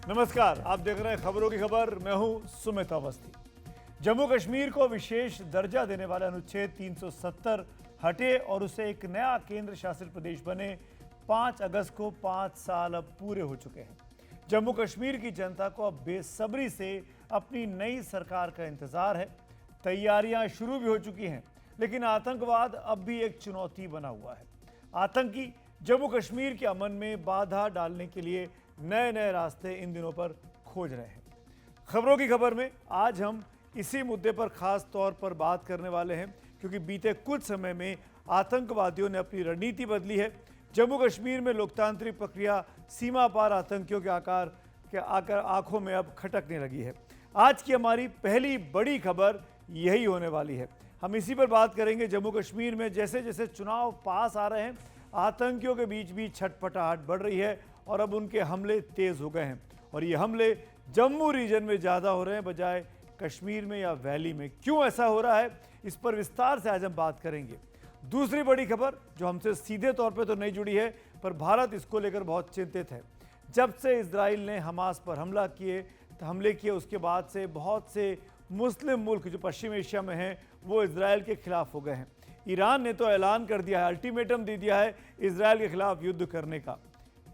नमस्कार, आप देख रहे हैं खबरों की खबर। मैं हूं सुमित अवस्थी। जम्मू कश्मीर को विशेष दर्जा देने वाला अनुच्छेद 370 हटे और उसे एक नया केंद्र शासित प्रदेश बने। 5 अगस्त को 5 साल अब पूरे हो चुके हैं। जम्मू कश्मीर की जनता को अब बेसब्री से अपनी नई सरकार का इंतजार है। तैयारियां शुरू भी हो चुकी हैं, लेकिन आतंकवाद अब भी एक चुनौती बना हुआ है। आतंकी जम्मू कश्मीर के अमन में बाधा डालने के लिए नए नए रास्ते इन दिनों पर खोज रहे हैं। खबरों की खबर में आज हम इसी मुद्दे पर खास तौर पर बात करने वाले हैं, क्योंकि बीते कुछ समय में आतंकवादियों ने अपनी रणनीति बदली है। जम्मू कश्मीर में लोकतांत्रिक प्रक्रिया सीमा पार आतंकियों के आकार के आकर आंखों में अब खटकने लगी है। आज की हमारी पहली बड़ी खबर यही होने वाली है। हम इसी पर बात करेंगे। जम्मू कश्मीर में जैसे जैसे चुनाव पास आ रहे हैं, आतंकियों के बीच भी छटपटाहट बढ़ रही है और अब उनके हमले तेज हो गए हैं। और ये हमले जम्मू रीजन में ज़्यादा हो रहे हैं बजाय कश्मीर में या वैली में। क्यों ऐसा हो रहा है, इस पर विस्तार से आज हम बात करेंगे। दूसरी बड़ी खबर जो हमसे सीधे तौर पे तो नहीं जुड़ी है, पर भारत इसको लेकर बहुत चिंतित है। जब से इजराइल ने हमास पर हमले किए उसके बाद से बहुत से मुस्लिम मुल्क जो पश्चिम एशिया में हैं वो इजराइल के खिलाफ हो गए हैं। ईरान ने तो ऐलान कर दिया है, अल्टीमेटम दे दिया है इजराइल के खिलाफ युद्ध करने का।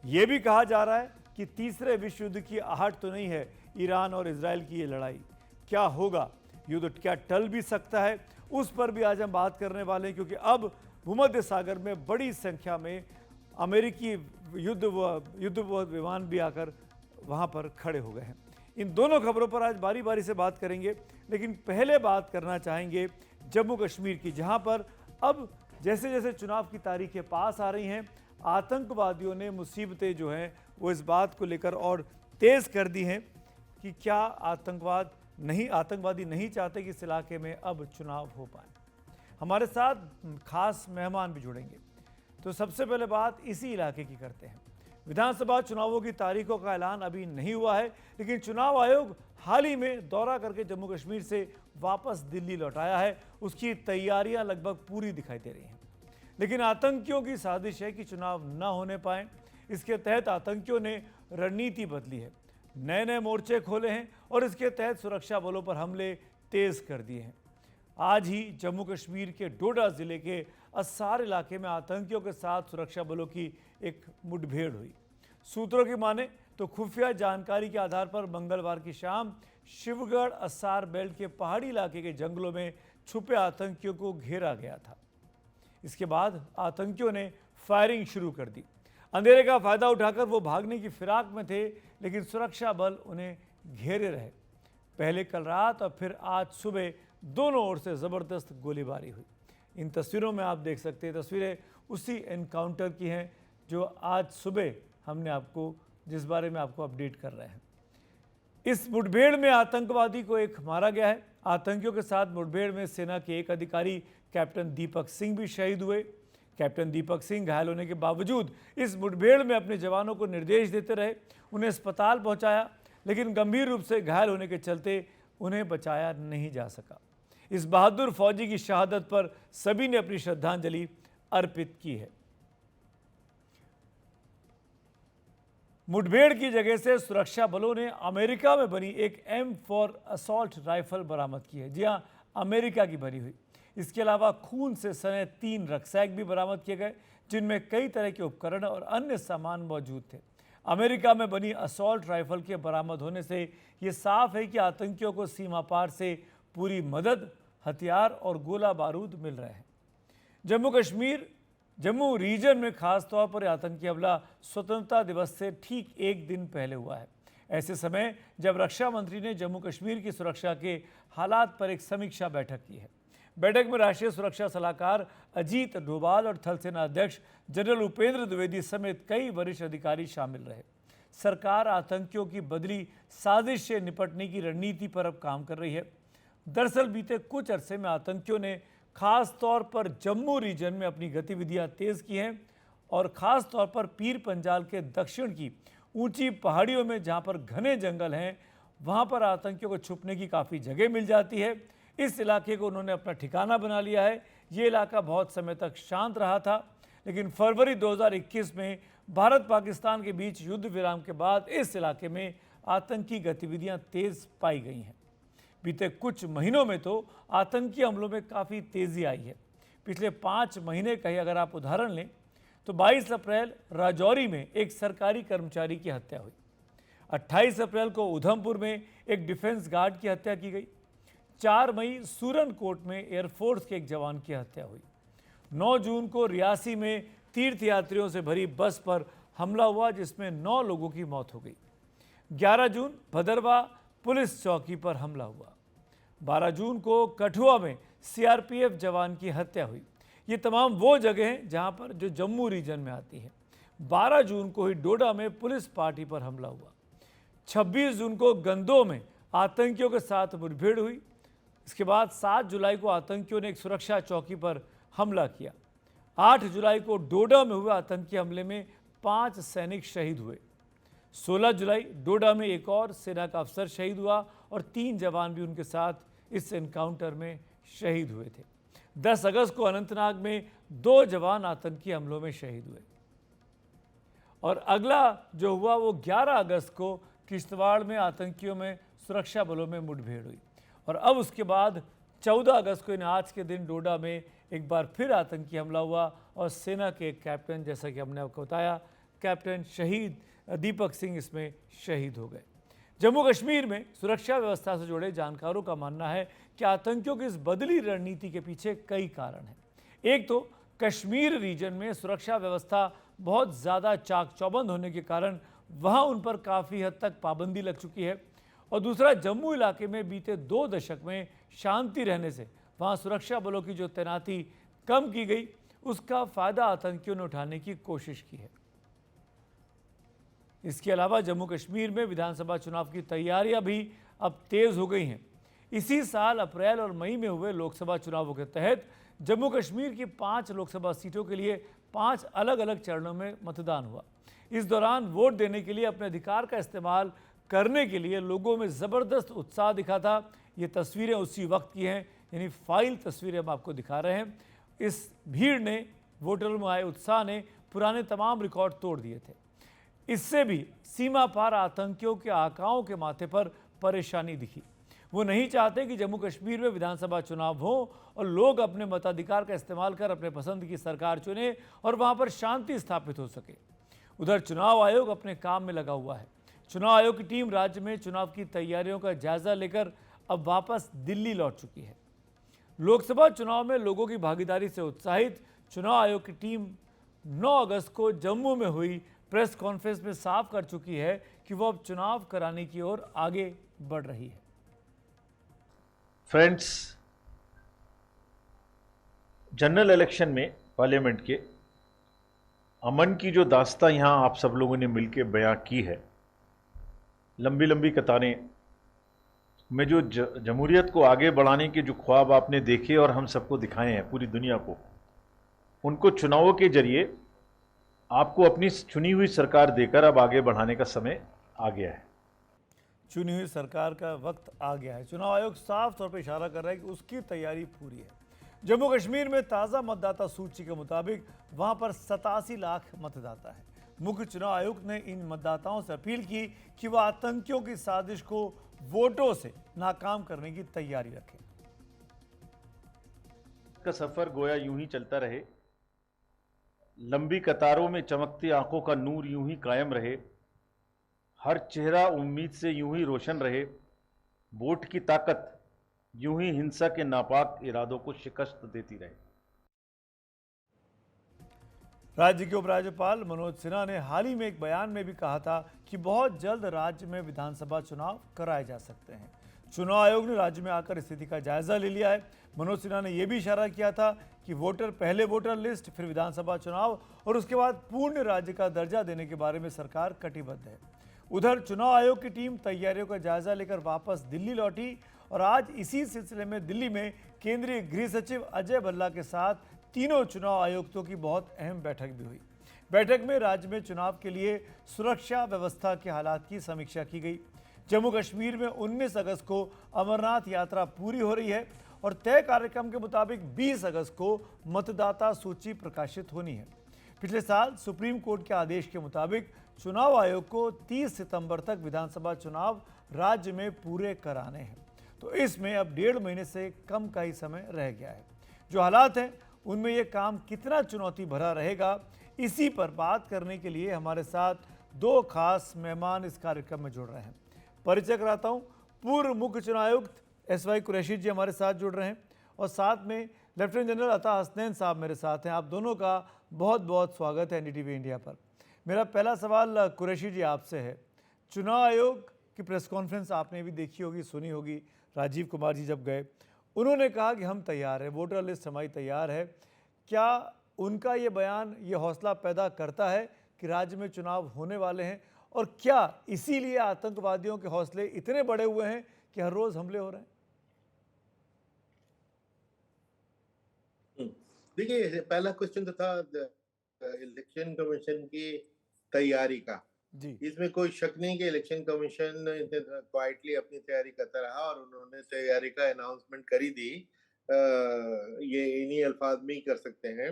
यह भी कहा जा रहा है कि तीसरे विश्व युद्ध की आहट तो नहीं है ईरान और इजराइल की ये लड़ाई। क्या होगा, युद्ध क्या टल भी सकता है, उस पर भी आज हम बात करने वाले हैं, क्योंकि अब भूमध्य सागर में बड़ी संख्या में अमेरिकी युद्ध विमान भी आकर वहां पर खड़े हो गए हैं। इन दोनों खबरों पर आज बारी बारी से बात करेंगे, लेकिन पहले बात करना चाहेंगे जम्मू कश्मीर की, जहां पर अब जैसे जैसे चुनाव की तारीखें पास आ रही हैं, आतंकवादियों ने मुसीबतें जो हैं वो इस बात को लेकर और तेज़ कर दी हैं कि क्या आतंकवादी नहीं चाहते कि इस इलाके में अब चुनाव हो पाए। हमारे साथ खास मेहमान भी जुड़ेंगे। तो सबसे पहले बात इसी इलाके की करते हैं। विधानसभा चुनावों की तारीखों का ऐलान अभी नहीं हुआ है, लेकिन चुनाव आयोग हाल ही में दौरा करके जम्मू कश्मीर से वापस दिल्ली लौटाया है। उसकी तैयारियां लगभग पूरी दिखाई दे रही हैं, लेकिन आतंकियों की साजिश है कि चुनाव न होने पाए। इसके तहत आतंकियों ने रणनीति बदली है, नए नए मोर्चे खोले हैं और इसके तहत सुरक्षा बलों पर हमले तेज कर दिए हैं। आज ही जम्मू कश्मीर के डोडा जिले के अस्सार इलाके में आतंकियों के साथ सुरक्षा बलों की एक मुठभेड़ हुई। सूत्रों की माने तो खुफिया जानकारी के आधार पर मंगलवार की शाम शिवगढ़ अस्सार बेल्ट के पहाड़ी इलाके के जंगलों में छुपे आतंकियों को घेरा गया था। इसके बाद आतंकियों ने फायरिंग शुरू कर दी। अंधेरे का फायदा उठाकर वो भागने की फिराक में थे, लेकिन सुरक्षा बल उन्हें घेरे रहे। पहले कल रात और फिर आज सुबह दोनों ओर से ज़बरदस्त गोलीबारी हुई। इन तस्वीरों में आप देख सकते हैं, तस्वीरें उसी एनकाउंटर की हैं जो आज सुबह जिस बारे में आपको अपडेट कर रहे हैं। इस मुठभेड़ में आतंकवादी को एक मारा गया है। आतंकियों के साथ मुठभेड़ में सेना के एक अधिकारी कैप्टन दीपक सिंह भी शहीद हुए। कैप्टन दीपक सिंह घायल होने के बावजूद इस मुठभेड़ में अपने जवानों को निर्देश देते रहे, उन्हें अस्पताल पहुंचाया, लेकिन गंभीर रूप से घायल होने के चलते उन्हें बचाया नहीं जा सका। इस बहादुर फौजी की शहादत पर सभी ने अपनी श्रद्धांजलि अर्पित की है। मुठभेड़ की जगह से सुरक्षा बलों ने अमेरिका में बनी एक M4 असॉल्ट राइफल बरामद की है। जी हां, अमेरिका की बनी हुई। इसके अलावा खून से सने 3 रक्सैक भी बरामद किए गए, जिनमें कई तरह के उपकरण और अन्य सामान मौजूद थे। अमेरिका में बनी असॉल्ट राइफल के बरामद होने से ये साफ है कि आतंकियों को सीमा पार से पूरी मदद, हथियार और गोला बारूद मिल रहे हैं। जम्मू रीजन में खास तौर पर आतंकी हमला स्वतंत्रता दिवस से ठीक एक दिन पहले हुआ है। ऐसे समय जब रक्षा मंत्री ने जम्मू कश्मीर की सुरक्षा के हालात पर एक समीक्षा बैठक की है। बैठक में राष्ट्रीय सुरक्षा सलाहकार अजीत डोभाल और थल सेना अध्यक्ष जनरल उपेंद्र द्विवेदी समेत कई वरिष्ठ अधिकारी शामिल रहे। सरकार आतंकियों की बदली साजिश से निपटने की रणनीति पर अब काम कर रही है। दरअसल बीते कुछ अरसे में आतंकियों ने खास तौर पर जम्मू रीजन में अपनी गतिविधियां तेज की हैं और खास तौर पर पीर पंजाल के दक्षिण की ऊंची पहाड़ियों में, जहां पर घने जंगल हैं, वहां पर आतंकियों को छुपने की काफ़ी जगह मिल जाती है। इस इलाके को उन्होंने अपना ठिकाना बना लिया है। ये इलाका बहुत समय तक शांत रहा था, लेकिन फरवरी 2021 में भारत पाकिस्तान के बीच युद्ध विराम के बाद इस इलाके में आतंकी गतिविधियां तेज पाई गई हैं। बीते कुछ महीनों में तो आतंकी हमलों में काफ़ी तेज़ी आई है। पिछले 5 महीने का ही अगर आप उदाहरण लें तो 22 अप्रैल राजौरी में एक सरकारी कर्मचारी की हत्या हुई। 28 अप्रैल को उधमपुर में एक डिफेंस गार्ड की हत्या की गई। 4 मई सूरनकोट में एयरफोर्स के एक जवान की हत्या हुई। 9 जून को रियासी में तीर्थयात्रियों से भरी बस पर हमला हुआ जिसमें 9 लोगों की मौत हो गई। 11 जून भदरवा पुलिस चौकी पर हमला हुआ। 12 जून को कठुआ में सीआरपीएफ जवान की हत्या हुई। ये तमाम वो जगह हैं जहां पर जो जम्मू रीजन में आती है। 12 जून को ही डोडा में पुलिस पार्टी पर हमला हुआ। 26 जून को गंदो में आतंकियों के साथ मुठभेड़ हुई। इसके बाद 7 जुलाई को आतंकियों ने एक सुरक्षा चौकी पर हमला किया। 8 जुलाई को डोडा में हुए आतंकी हमले में 5 सैनिक शहीद हुए। 16 जुलाई डोडा में एक और सेना का अफसर शहीद हुआ और 3 जवान भी उनके साथ इस एनकाउंटर में शहीद हुए थे। 10 अगस्त को अनंतनाग में 2 जवान आतंकी हमलों में शहीद हुए। और अगला जो हुआ वो 11 अगस्त को किश्तवाड़ में आतंकियों में सुरक्षा बलों में मुठभेड़ हुई। और अब उसके बाद 14 अगस्त को आज के दिन डोडा में एक बार फिर आतंकी हमला हुआ और सेना के एक कैप्टन, जैसा कि हमने आपको बताया, कैप्टन शहीद दीपक सिंह इसमें शहीद हो गए। जम्मू कश्मीर में सुरक्षा व्यवस्था से जुड़े जानकारों का मानना है कि आतंकियों की इस बदली रणनीति के पीछे कई कारण हैं। एक तो कश्मीर रीजन में सुरक्षा व्यवस्था बहुत ज़्यादा चाक चौबंद होने के कारण वहाँ उन पर काफ़ी हद तक पाबंदी लग चुकी है। और दूसरा, जम्मू इलाके में बीते 2 दशक में शांति रहने से वहाँ सुरक्षा बलों की जो तैनाती कम की गई उसका फ़ायदा आतंकियों ने उठाने की कोशिश की है। इसके अलावा जम्मू कश्मीर में विधानसभा चुनाव की तैयारियां भी अब तेज हो गई हैं। इसी साल अप्रैल और मई में हुए लोकसभा चुनावों के तहत जम्मू कश्मीर की 5 लोकसभा सीटों के लिए 5 अलग अलग चरणों में मतदान हुआ। इस दौरान वोट देने के लिए अपने अधिकार का इस्तेमाल करने के लिए लोगों में ज़बरदस्त उत्साह दिखा था। ये तस्वीरें उसी वक्त की हैं, यानी फाइल तस्वीरें हम आपको दिखा रहे हैं। इस भीड़ ने, वोटरों में आए उत्साह ने पुराने तमाम रिकॉर्ड तोड़ दिए थे। इससे भी सीमा पार आतंकियों के आकाओं के माथे पर परेशानी दिखी। वो नहीं चाहते कि जम्मू कश्मीर में विधानसभा चुनाव हो और लोग अपने मताधिकार का इस्तेमाल कर अपने पसंद की सरकार चुने और वहां पर शांति स्थापित हो सके। उधर चुनाव आयोग अपने काम में लगा हुआ है। चुनाव आयोग की टीम राज्य में चुनाव की तैयारियों का जायजा लेकर अब वापस दिल्ली लौट चुकी है। लोकसभा चुनाव में लोगों की भागीदारी से उत्साहित चुनाव आयोग की टीम 9 अगस्त को जम्मू में हुई प्रेस कॉन्फ्रेंस में साफ कर चुकी है कि वो अब चुनाव कराने की ओर आगे बढ़ रही है। फ्रेंड्स, जनरल इलेक्शन में पार्लियामेंट के अमन की जो दास्तां यहां आप सब लोगों ने मिलकर बयां की है, लंबी लंबी कतारें में जो जमहूरियत को आगे बढ़ाने के जो ख्वाब आपने देखे और हम सबको दिखाए हैं पूरी दुनिया को, उनको चुनावों के जरिए आपको अपनी चुनी हुई सरकार देकर अब आगे बढ़ाने का समय आ गया है। चुनी हुई सरकार का वक्त आ गया है। चुनाव आयोग साफ तौर पर इशारा कर रहा है कि उसकी तैयारी पूरी है। जम्मू कश्मीर में ताज़ा मतदाता सूची के मुताबिक वहां पर 87 लाख मतदाता है। मुख्य चुनाव आयुक्त ने इन मतदाताओं से अपील की कि वह आतंकियों की साजिश को वोटों से नाकाम करने की तैयारी रखें। का सफर गोया यूं ही चलता रहे, लंबी कतारों में चमकती आंखों का नूर यूं ही कायम रहे, हर चेहरा उम्मीद से यूं ही रोशन रहे, वोट की ताकत यूं ही हिंसा के नापाक इरादों को शिकस्त देती रहे। राज्य के उपराज्यपाल मनोज सिन्हा ने हाल ही में एक बयान में भी कहा था कि बहुत जल्द राज्य में विधानसभा चुनाव कराए जा सकते हैं। चुनाव आयोग ने राज्य में आकर स्थिति का जायजा ले लिया है। मनोज सिन्हा ने यह भी इशारा किया था कि वोटर पहले वोटर लिस्ट, फिर विधानसभा चुनाव और उसके बाद पूर्ण राज्य का दर्जा देने के बारे में सरकार कटिबद्ध है। उधर चुनाव आयोग की टीम तैयारियों का जायजा लेकर वापस दिल्ली लौटी और आज इसी सिलसिले में दिल्ली में केंद्रीय गृह सचिव अजय भल्ला के साथ तीनों चुनाव आयुक्तों की बहुत अहम बैठक भी हुई। बैठक में राज्य में चुनाव के लिए सुरक्षा व्यवस्था के हालात की समीक्षा की गई। जम्मू कश्मीर में 19 अगस्त को अमरनाथ यात्रा पूरी हो रही है और तय कार्यक्रम के मुताबिक 20 अगस्त को मतदाता सूची प्रकाशित होनी है। पिछले साल सुप्रीम कोर्ट के आदेश के मुताबिक चुनाव आयोग को 30 सितंबर तक विधानसभा चुनाव राज्य में पूरे कराने हैं, तो इसमें अब 1.5 महीने से कम का ही समय रह गया है। जो हालात हैं उनमें यह काम कितना चुनौती भरा रहेगा, इसी पर बात करने के लिए हमारे साथ दो खास मेहमान इस कार्यक्रम में जुड़ रहे हैं। परिचय कराता हूं, पूर्व मुख्य चुनाव आयुक्त एसवाई कुरैशी जी हमारे साथ जुड़ रहे हैं और साथ में लेफ्टिनेंट जनरल अता हसनैन साहब मेरे साथ हैं। आप दोनों का बहुत बहुत स्वागत है एनडीटीवी इंडिया पर। मेरा पहला सवाल कुरैशी जी आपसे है। चुनाव आयोग की प्रेस कॉन्फ्रेंस आपने भी देखी होगी, सुनी होगी। राजीव कुमार जी जब गए, उन्होंने कहा कि हम तैयार हैं, वोटर लिस्ट हमारी तैयार है। क्या उनका ये बयान ये हौसला पैदा करता है कि राज्य में चुनाव होने वाले हैं, और क्या इसीलिए आतंकवादियों के हौसले इतने बड़े हुए हैं कि हर रोज हमले हो रहे हैं? देखिए, पहला क्वेश्चन तो था इलेक्शन कमीशन की तैयारी का। जी, इसमें कोई शक नहीं कि इलेक्शन कमीशन क्वाइटली अपनी तैयारी करता रहा और उन्होंने तैयारी का अनाउंसमेंट कर ही दी। ये इन्हीं अल्फाज में ही कर सकते हैं।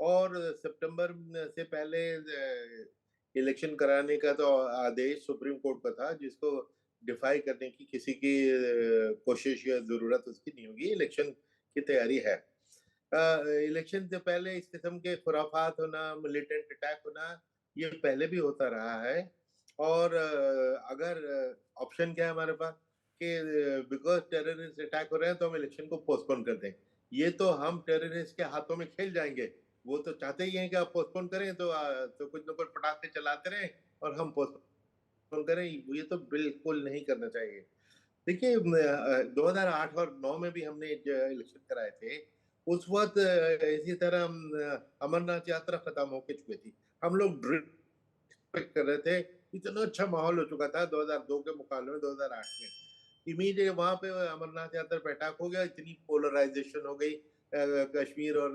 और सितंबर से पहले इलेक्शन कराने का तो आदेश सुप्रीम कोर्ट का था, जिसको डिफाई करने की किसी की कोशिश या जरूरत उसकी नहीं होगी। इलेक्शन की तैयारी है। इलेक्शन से पहले इस किस्म के खुराफात होना, मिलिटेंट अटैक होना, ये पहले भी होता रहा है। और अगर ऑप्शन क्या है हमारे पास कि बिकॉज टेररिस्ट अटैक हो रहे हैं तो हम इलेक्शन को पोस्टपोन कर दें, ये तो हम टेररिस्ट के हाथों में खेल जाएंगे। वो तो चाहते ही हैं कि आप पोस्टपोन करें, तो कुछ न कुछ पटाखे चलाते रहें और हम पोस्टपोन करें। ये तो बिल्कुल नहीं करना चाहिए। देखिए, 2008 और 9 में भी हमने इलेक्शन कराए थे। उस वक्त इसी तरह अमरनाथ यात्रा खत्म होके चुकी थी। हम लोग ड्रिल कर रहे थे, इतना अच्छा माहौल हो चुका था 2002 के मुकाबले में 2008 में। इमीडिएट वहां पे अमरनाथ यात्रा पे अटैक हो गया, इतनी पोलराइजेशन हो गई कश्मीर और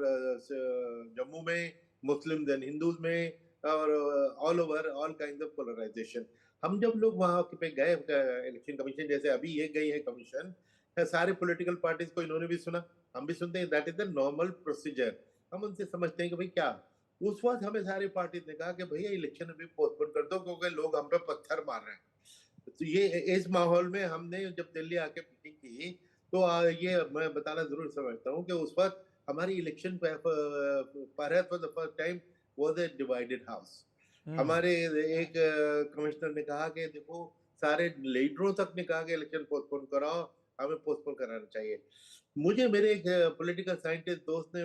जम्मू में, मुस्लिम देन हिंदूज में, और all over all kind of polarization. हम जब लोग वहां पे गए, इलेक्शन कमीशन जैसे अभी ये गई है कमीशन, सारे पॉलिटिकल पार्टीज को इन्होंने भी सुना, हम भी सुनते हैं। That is the normal procedure. हम उनसे समझते हैं कि भाई क्या। उस वक्त हमें सारे पार्टीज ने कहा कि भैया इलेक्शन अभी पोस्टपोन कर दो, क्योंकि लोग हम पे पत्थर मार रहे हैं। तो ये इस माहौल में हमने जब दिल्ली आके मीटिंग की, तो ये मैं बताना जरूर समझता हूँ कि उस वक्त हमारी election for the first time was a divided house. हमारे एक कमिश्नर ने कहा कि देखो, सारे लीडरों तक ने कहा कि इलेक्शन पोस्टपोन कराओ, हमें पोस्टपोन कराना चाहिए। मुझे मेरे एक पॉलिटिकल साइंटिस्ट दोस्त ने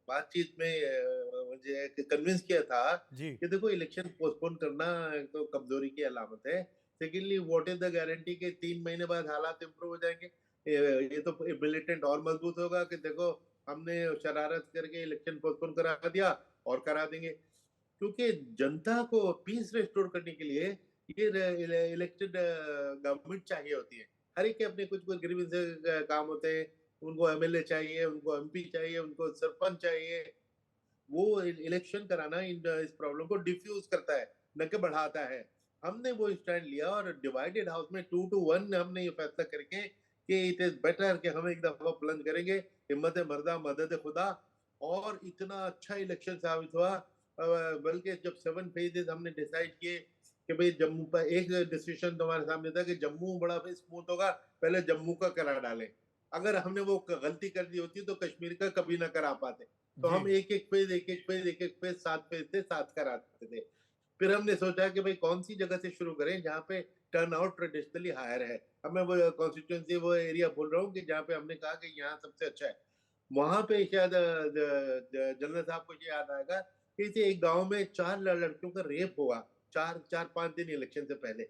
बातचीत में मुझे कन्विंस किया था जी, कि देखो, इलेक्शन पोस्टपोन करना एक तो कमजोरी की अलामत है। Secondly, what is the guarantee के 3 महीने बाद हालात इंप्रूव हो जाएंगे? ये तो मिलिटेंट और मजबूत होगा कि देखो, हमने शरारत करके इलेक्शन पोस्टपोन करा दिया और करा देंगे। क्योंकि जनता को पीस रेस्टोर करने के लिए ये इलेक्टेड गवर्नमेंट चाहिए होती है। हर एक के अपने कुछ कुछ ग्रीवेंस काम होते हैं। उनको एमएलए चाहिए, उनको एमपी चाहिए, उनको सरपंच चाहिए। वो इलेक्शन कराना इस प्रॉब्लम को डिफ्यूज करता है, न कि बढ़ाता है। हमने वो स्टैंड लिया और डिवाइडेड हाउस में 2-1 हमने ये फैसला करके कि इट इज बेटर कि हम एक दफा प्लंज करेंगे, हिम्मत मर्दा मदद खुदा। और इतना अच्छा इलेक्शन साबित हुआ। बल्कि जब 7 फेजेस हमने डिसाइड किए कि भाई जम्मू पर एक डिसीजन तुम्हारे सामने था कि जम्मू बड़ा स्मूथ होगा, पहले जम्मू का करा डालें। अगर हमने वो गलती कर दी होती तो कश्मीर का कभी ना करा पाते। तो जी, हम एक एक फेज 7 फेज थे, 7 कराते थे। फिर हमने सोचा कि भाई कौन सी जगह से शुरू करें जहाँ पे टर्न आउट ट्रेडिशनली हायर है। अब मैं वो कॉन्स्टिट्यूंसी, वो एरिया बोल रहा हूँ कि जहाँ पे हमने कहा कि यहाँ सबसे अच्छा है। वहां पे शायद जनरल साहब को ये याद आएगा कि इसे एक गांव में 4 लड़कियों का रेप हुआ, 4-5 दिन इलेक्शन से पहले।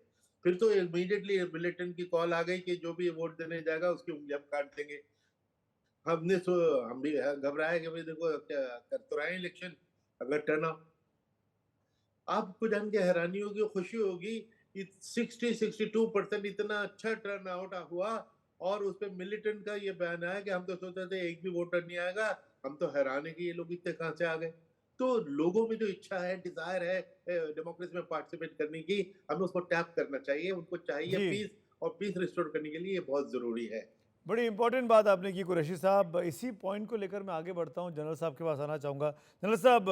फिर तो इमीडिएटली मिलिटेंट की कॉल आ गई कि जो भी वोट देने जाएगा उसकी उंगली हम काट देंगे। हम भी घबराए कि भाई देखो, क्या कर तो रहे हैं इलेक्शन, अगर टर्न आउट। आपको जान के हैरानी होगी, खुशी होगी, 60-62% इतना अच्छा टर्न आउट हुआ। और उस पर मिलिटेंट का ये बयान आया कि हम तो सोचते थे एक भी वोटर नहीं आएगा, हम तो हैरान है कि ये लोग इतने कहां से आ गए। तो लोगों में जो इच्छा है, डिजायर है डेमोक्रेसी में पार्टिसिपेट करने की, हमें उसको टैप करना चाहिए। उनको चाहिए जी। पीस, और पीस रिस्टोर करने के लिए ये बहुत जरूरी है। बड़ी इंपॉर्टेंट बात आपने की कुरैशी साहब। इसी पॉइंट को लेकर मैं आगे बढ़ता हूं, जनरल साहब के पास आना चाहूँगा। जनरल साहब,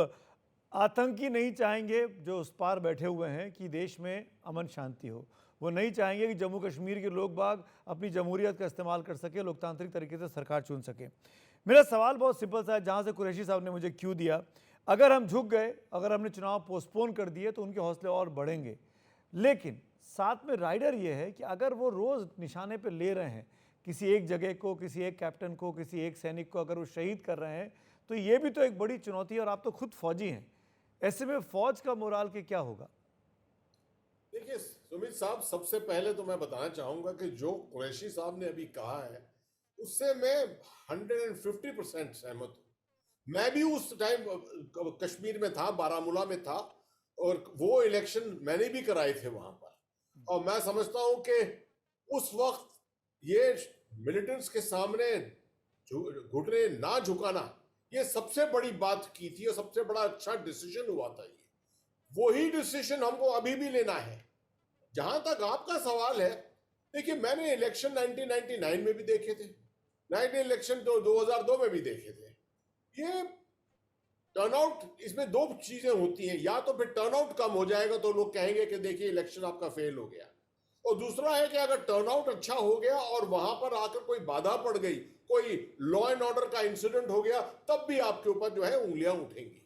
आतंकी नहीं चाहेंगे जो उस पार बैठे हुए हैं कि देश में अमन शांति हो। वो नहीं चाहेंगे कि जम्मू कश्मीर के लोग बाग अपनी जमहूरियत का इस्तेमाल कर सके, लोकतांत्रिक तरीके से सरकार चुन सके। मेरा सवाल बहुत सिंपल सा है, जहाँ से कुरैशी साहब ने मुझे क्यों दिया। अगर हम झुक गए, अगर हमने चुनाव पोस्टपोन कर दिए तो उनके हौसले और बढ़ेंगे। लेकिन साथ में राइडर ये है कि अगर वो रोज़ निशाने पे ले रहे हैं किसी एक जगह को, किसी एक कैप्टन को, किसी एक सैनिक को, अगर वो शहीद कर रहे हैं तो ये भी तो एक बड़ी चुनौती है। और आप तो खुद फौजी हैं, ऐसे में फौज का मोराल के क्या होगा? देखिए सुमित साहब, सबसे पहले तो मैं बताना चाहूंगा कि जो कुरैशी साहब ने अभी कहा है उससे मैं 150% सहमत हूँ। मैं भी उस टाइम कश्मीर में था, बारामूला में था, और वो इलेक्शन मैंने भी कराए थे वहां पर। और मैं समझता हूं कि उस वक्त ये मिलिटेंट्स के सामने घुटने ना झुकाना, ये सबसे बड़ी बात की थी और सबसे बड़ा अच्छा डिसीजन हुआ था। ये वही डिसीजन हमको अभी भी लेना है। जहां तक आपका सवाल है, देखिए मैंने इलेक्शन 1999 में भी देखे थे, 19 इलेक्शन तो 2002 में भी देखे थे। ये टर्नआउट, इसमें दो चीजें होती हैं, या तो फिर टर्नआउट कम हो जाएगा तो लोग कहेंगे कि देखिए इलेक्शन आपका फेल हो गया, और दूसरा है कि अगर टर्नआउट अच्छा हो गया और वहां पर आकर कोई बाधा पड़ गई, कोई लॉ एंड ऑर्डर का इंसिडेंट हो गया, तब भी आपके ऊपर जो है उंगलियां उठेंगी।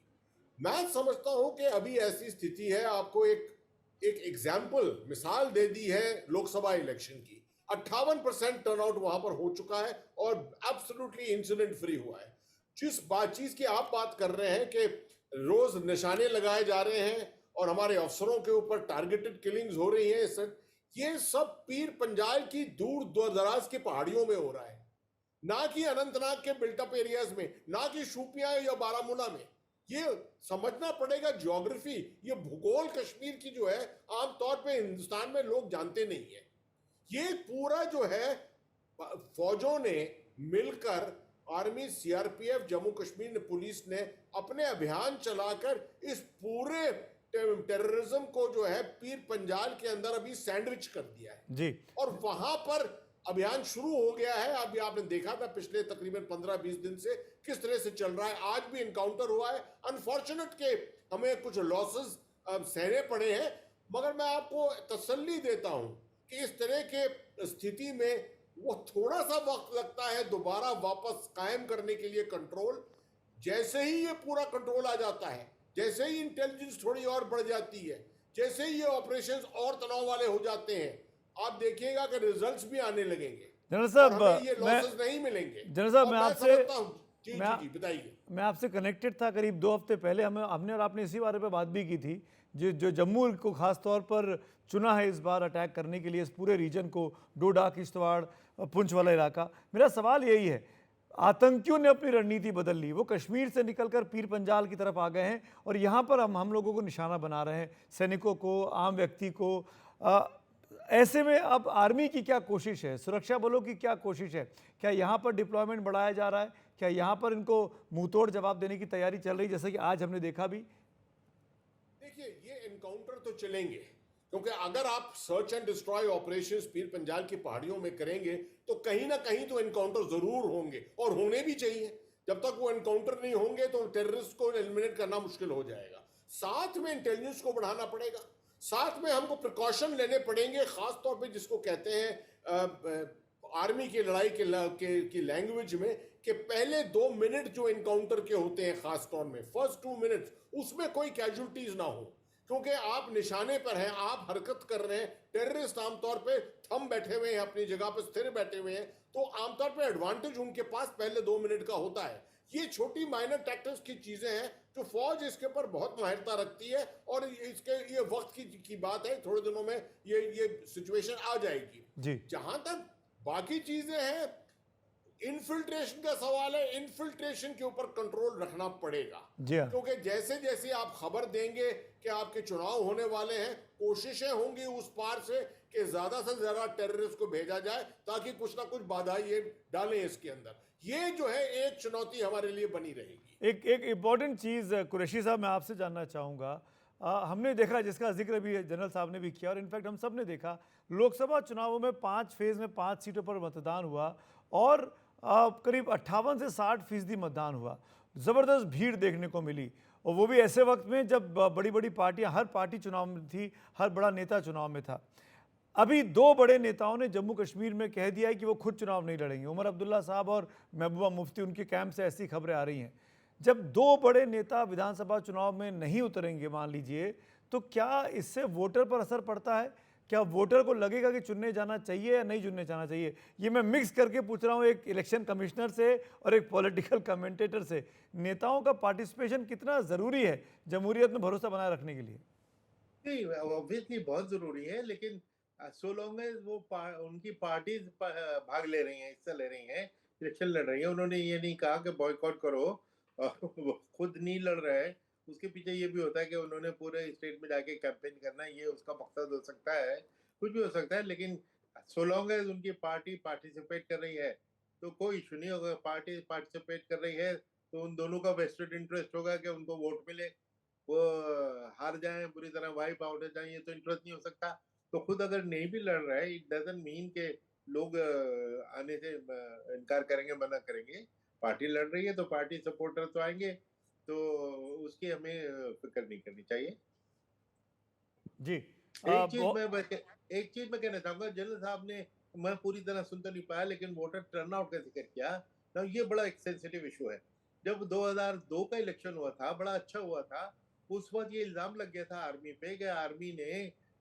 मैं समझता हूं कि अभी ऐसी स्थिति है, आपको एक एग्जाम्पल, मिसाल दे दी है लोकसभा इलेक्शन की। 58% टर्नआउट वहां पर हो चुका है और एब्सोल्युटली इंसिडेंट फ्री हुआ है। जिस चीज की आप बात कर रहे हैं कि रोज निशाने लगाए जा रहे हैं और हमारे अफसरों के ऊपर टारगेटेड किलिंग्स हो रही है सर, ये सब पीर पंजाल की दूर दराज की पहाड़ियों में हो रहा है, ना कि अनंतनाग के बिल्टअप एरियाज में, ना कि शोपियां या बारामूला में। ये समझना पड़ेगा ज्योग्राफी, ये भूगोल कश्मीर की जो है आमतौर पे हिंदुस्तान में लोग जानते नहीं है। ये पूरा जो है फौजों ने मिलकर, army, CRPF, Jammu Kashmir police ने अपने अभियान चलाकर इस पूरे टेररिज्म को जो है पीर पंजाल के अंदर अभी सैंडविच कर दिया है जी। और वहां पर अभियान शुरू हो गया है। अभी आपने देखा था पिछले तकरीबन 15-20 दिन से किस तरह से चल रहा है। आज भी इनकाउंटर हुआ है। अनफॉर्चुनेट के हमें कुछ लॉसेस सहने पड़े हैं, मगर मैं आपको तसल्ली देता हूं कि इस तरह के स्थिति में वो थोड़ा सा वक्त लगता है दोबारा वापस कायम करने के लिए कंट्रोल। जैसे ही ये पूरा कंट्रोल आ जाता है, जैसे ही इंटेलिजेंस थोड़ी और बढ़ जाती है, जैसे ही ये ऑपरेशंस और तनाव वाले हो जाते हैं, आप देखिएगा कि रिजल्ट्स भी आने लगेंगे। जनरल साहब, ये लॉसेस नहीं मिलेंगे। जनरल साहब, मैं आपसे बताइए। मैं आपसे कनेक्टेड था करीब 2 हफ्ते पहले। हमने और आपने इसी बारे पे बात भी की थी, जो जम्मू को खास तौर पर चुना है इस बार अटैक करने के लिए, इस पूरे रीजन को, डोडा, किश्तवाड़, पुंछ वाला इलाका। मेरा सवाल यही है, आतंकियों ने अपनी रणनीति बदल ली, वो कश्मीर से निकलकर पीर पंजाल की तरफ आ गए हैं और यहाँ पर हम लोगों को निशाना बना रहे हैं, सैनिकों को, आम व्यक्ति को। ऐसे में अब आर्मी की क्या कोशिश है, सुरक्षा बलों की क्या कोशिश है? क्या यहाँ पर डिप्लॉयमेंट बढ़ाया जा रहा है? क्या यहाँ पर इनको मुंहतोड़ जवाब देने की तैयारी चल रही, जैसे कि आज हमने देखा भी? देखिए, ये एनकाउंटर तो चलेंगे, क्योंकि अगर आप search and destroy operations Pir Panjal की पहाड़ियों में करेंगे तो कहीं ना कहीं तो एनकाउंटर जरूर होंगे और होने भी चाहिए। जब तक वो एनकाउंटर नहीं होंगे तो टेररिस्ट को एलिमिनेट करना मुश्किल हो जाएगा। साथ में इंटेलिजेंस को बढ़ाना पड़ेगा, साथ में हमको प्रिकॉशन लेने पड़ेंगे, खासतौर पे जिसको कहते हैं आर्मी की लड़ाई की लैंग्वेज में, कि पहले 2 मिनट जो एनकाउंटर के होते हैं, खास तौर में फर्स्ट 2 मिनट्स, उसमें कोई कैजुअलिटीज ना हो, क्योंकि आप निशाने पर हैं, आप हरकत कर रहे हैं। टेररिस्ट आमतौर पे थम बैठे हुए हैं, अपनी जगह पर स्थिर बैठे हुए हैं, तो आमतौर पे एडवांटेज उनके पास पहले 2 मिनट का होता है। ये छोटी माइनर टैक्टिक्स की चीजें हैं जो फौज इसके ऊपर बहुत माहिरता रखती है, और ये वक्त की बात है, थोड़े दिनों में ये सिचुएशन आ जाएगी जी। जहां तक बाकी चीजें हैं, इन्फिल्ट्रेशन का सवाल है, इन्फिल्ट्रेशन के ऊपर कंट्रोल रखना पड़ेगा। जी हाँ। क्योंकि जैसे जैसे आप खबर देंगे कि आपके चुनाव होने वाले हैं, कोशिशें होंगी उस पार से कि ज्यादा से ज्यादा टेररिस्ट को भेजा जाए, ताकि कुछ ना कुछ बाधा ये डालें इसके अंदर। ये जो है एक चुनौती हमारे लिए बनी रहेगी। एक इम्पॉर्टेंट चीज़ कुरैशी साहब मैं आपसे जानना चाहूँगा, हमने देखा, जिसका जिक्र भी जनरल साहब ने भी किया, और इनफैक्ट हम सब ने देखा, लोकसभा चुनावों में 5 फेज़ में 5 सीटों पर मतदान हुआ और करीब 58 से 60% मतदान हुआ। ज़बरदस्त भीड़ देखने को मिली और वो भी ऐसे वक्त में जब बड़ी बड़ी पार्टियां, हर पार्टी चुनाव में थी, हर बड़ा नेता चुनाव में था। अभी दो बड़े नेताओं ने जम्मू कश्मीर में कह दिया है कि वो खुद चुनाव नहीं लड़ेंगे। उमर अब्दुल्ला साहब और महबूबा मुफ्ती, उनके कैंप से ऐसी खबरें आ रही हैं। जब दो बड़े नेता विधानसभा चुनाव में नहीं उतरेंगे मान लीजिए, तो क्या इससे वोटर पर असर पड़ता है? क्या वोटर को लगेगा कि चुनने जाना चाहिए या नहीं चुनने जाना चाहिए? ये मैं मिक्स करके पूछ रहा हूँ, एक इलेक्शन कमिश्नर से और एक पॉलिटिकल कमेंटेटर से। नेताओं का पार्टिसिपेशन कितना ज़रूरी है जमहूरियत में भरोसा बनाए रखने के लिए? नहीं, ऑब्वियसली बहुत जरूरी है, लेकिन सो लॉन्ग एज वो उनकी पार्टीज भाग ले रही हैं, हिस्सा ले रही हैं, इलेक्शन लड़ रही हैं। उन्होंने ये नहीं कहा कि बॉयकॉट करो और वो खुद नहीं लड़ रहे हैं। उसके पीछे ये भी होता है कि उन्होंने पूरे स्टेट में जाके कैंपेन करना है, ये उसका मकसद हो सकता है, कुछ भी हो सकता है। लेकिन सो लॉन्ग एज उनकी पार्टी पार्टिसिपेट कर रही है तो कोई इशू नहीं होगा। पार्टी पार्टिसिपेट कर रही है तो उन दोनों का वेस्टेड इंटरेस्ट होगा कि उनको वोट मिले। वो हार जाएं, बुरी तरह वाइप आउट हो जाएं, ये तो इंटरेस्ट नहीं हो सकता। तो खुद अगर नहीं भी लड़ रहा है, इट डजंट मीन के लोग आने से इनकार करेंगे, मना करेंगे। पार्टी लड़ रही है तो पार्टी सपोर्टर तो आएंगे, तो उसकी हमें फिक्र नहीं करनी चाहिए। जी। एक चीज मैं कहना चाहूंगा, जनरल साहब ने, मैं पूरी तरह सुन तो नहीं पाया, लेकिन वोटर टर्नआउट का जिक्र किया ना, ये बड़ा एक सेंसिटिव इशू है। जब 2002 का इलेक्शन हुआ था, बड़ा अच्छा हुआ था। उस वक्त ये इल्जाम लग गया था आर्मी पे कि आर्मी ने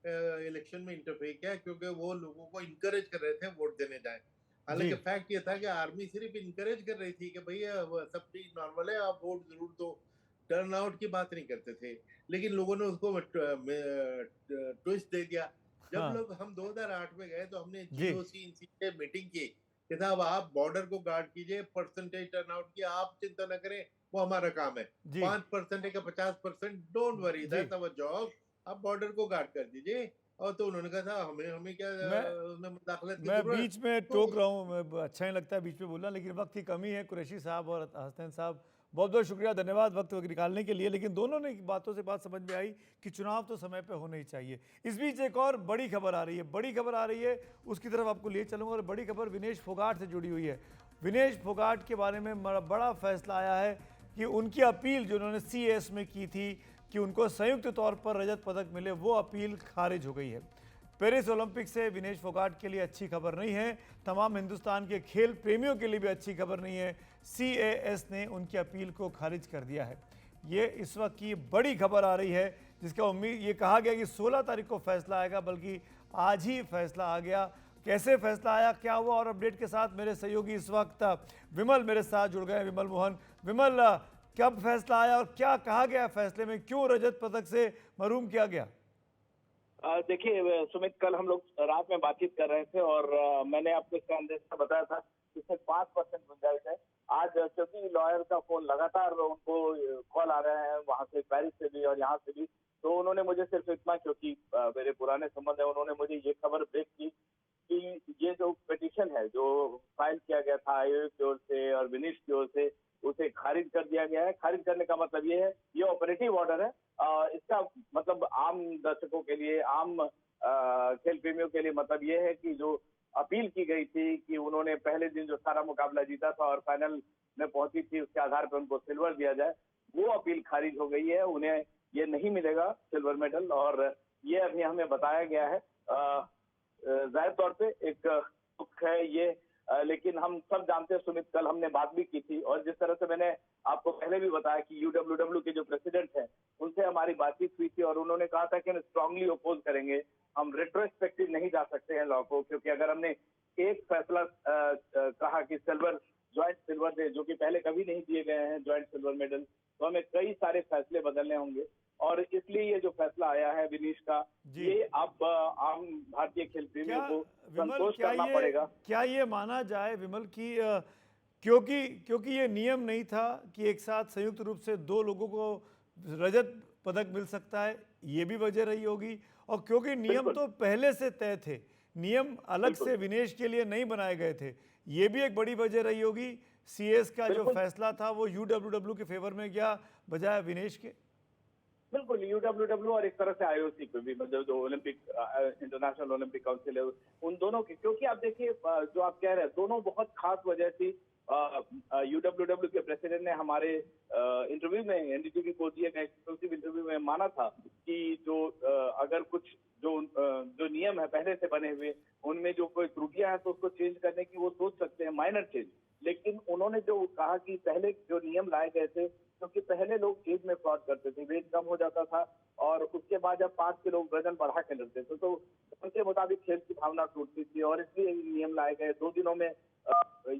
इलेक्शन में इंटरफेयर किया क्योंकि वो लोगों को इनकरेज कर रहे थे वोट देने जाए। जी। हालांकि फैक्ट ये था कि आर्मी सिर्फ इनकरेज कर रही थी कि भैया सब चीज नॉर्मल है, आप वोट जरूर दो, टर्नआउट की बात नहीं करते थे। लेकिन लोगों ने उसको ट्विस्ट दे दिया। जब हाँ। लोग हम 2008 में गए तो हमने जी। जीओसी से मीटिंग की कि साहब आप बॉर्डर को गार्ड कीजिए, परसेंटेज टर्नआउट की आप चिंता न करें, वो हमारा काम है। जी। 5% का 50%, don't worry, ji. That's our job. आप बॉर्डर को गार्ड कर दीजिए। और तो उन्होंने कहा था हमें हमें क्या मैं उसमें मुदाखलत की मैं जरूरत। बीच में तो टोक रहा हूँ, अच्छा नहीं लगता है बीच में बोलना, लेकिन वक्त की कमी है। कुरैशी साहब और हसनैन साहब, बहुत बहुत शुक्रिया, धन्यवाद वक्त निकालने के लिए। लेकिन दोनों ने बातों से बात समझ में आई कि चुनाव तो समय पे होने ही चाहिए। इस बीच एक और बड़ी खबर आ रही है, बड़ी खबर आ रही है, उसकी तरफ आपको ले चलूँगा। और बड़ी खबर विनेश फोगाट से जुड़ी हुई है। विनेश फोगाट के बारे में बड़ा फैसला आया है कि उनकी अपील जो उन्होंने सीएस में की थी कि उनको संयुक्त तौर पर रजत पदक मिले, वो अपील खारिज हो गई है। पेरिस ओलंपिक से विनेश फोगाट के लिए अच्छी खबर नहीं है, तमाम हिंदुस्तान के खेल प्रेमियों के लिए भी अच्छी खबर नहीं है। सीएस ने उनकी अपील को खारिज कर दिया है। ये इस वक्त की बड़ी खबर आ रही है, जिसका उम्मीद ये कहा गया कि 16 तारीख को फैसला आएगा, बल्कि आज ही फैसला आ गया। कैसे फैसला आया, क्या हुआ, और अपडेट के साथ मेरे सहयोगी इस वक्त विमल मेरे साथ जुड़ गए। विमल मोहन, विमल, कब फैसला आया और क्या कहा गया फैसले में, क्यों रजत पदक से महरूम किया गया? देखिए सुमित, कल हम लोग रात में बातचीत कर रहे थे और मैंने आपको इसका अंदेशा बताया था कि इसमें 5% गुंजाइश है। आज क्योंकि लॉयर का फोन लगातार उनको कॉल आ रहे हैं वहां से, पेरिस से भी और यहाँ से भी, तो उन्होंने मुझे सिर्फ इतना, क्योंकि मेरे पुराने संबंध है, उन्होंने मुझे ये खबर ब्रेक की कि ये जो पिटीशन है जो फाइल किया गया था आयोग की ओर से और विनीश की ओर से, उसे खारिज कर दिया गया है। खारिज करने का मतलब ये है, ये ऑपरेटिव ऑर्डर है। इसका मतलब आम दर्शकों के लिए, आम खेल प्रेमियों के लिए मतलब ये है कि जो अपील की गई थी कि उन्होंने पहले दिन जो सारा मुकाबला जीता था और फाइनल में पहुंची थी, उसके आधार पर उनको सिल्वर दिया जाए, वो अपील खारिज हो गई है। उन्हें ये नहीं मिलेगा सिल्वर मेडल, और ये अभी हमें बताया गया है। जाहिर तौर पे एक दुख है ये, लेकिन हम सब जानते हैं सुमित, कल हमने बात भी की थी और जिस तरह से मैंने आपको पहले भी बताया कि यूडब्ल्यूडब्ल्यू के जो प्रेसिडेंट हैं उनसे हमारी बातचीत हुई थी और उन्होंने कहा था कि हम स्ट्रांगली अपोज करेंगे, हम रेट्रोस्पेक्टिव नहीं जा सकते हैं लॉ को, क्योंकि अगर हमने एक फैसला कहा कि सिल्वर, ज्वाइंट सिल्वर दे, जो कि पहले कभी नहीं दिए गए हैं ज्वाइंट सिल्वर मेडल, तो हमें कई सारे फैसले बदलने होंगे। और इसलिए ये जो फैसला आया है विनीश का, ये अब आम भारतीय खेल प्रेमियों को संतोष करना पड़ेगा। क्या ये माना जाए विमल की क्योंकि ये नियम नहीं था कि एक साथ संयुक्त रूप से दो लोगों को रजत पदक मिल सकता है, ये भी वजह रही होगी। और क्योंकि नियम तो पहले से तय थे, नियम अलग से विनेश के लिए नहीं बनाए गए थे, ये भी एक बड़ी वजह रही होगी। सीएस का जो फैसला था वो यूडब्ल्यूडब्ल्यू के फेवर में गया बजाय विनेश के। बिल्कुल, यूडब्ल्यूडब्ल्यू और एक तरह से आईओसी को भी, मतलब जो ओलंपिक इंटरनेशनल ओलंपिक काउंसिल है, उन दोनों की, क्योंकि आप देखिए जो आप कह रहे हैं, दोनों बहुत खास वजह थी। यूडब्ल्यूडब्ल्यू के प्रेसिडेंट ने हमारे इंटरव्यू में, एनडीटीवी को दिए गए एक्सक्लूसिव इंटरव्यू में माना था कि जो अगर कुछ जो नियम है पहले से बने हुए, उनमें जो कोई त्रुटियां हैं तो उसको चेंज करने की वो सोच सकते हैं, माइनर चेंज। लेकिन उन्होंने जो कहा कि पहले जो नियम लाए गए थे, क्योंकि पहले लोग एज में फ्रॉड करते थे, वेट कम हो जाता था और उसके बाद जब 5 किलो वजन बढ़ा के लड़ते थे तो उनके मुताबिक खेल की भावना टूटती थी, और इसलिए ये नियम लाए गए। 2 दिनों में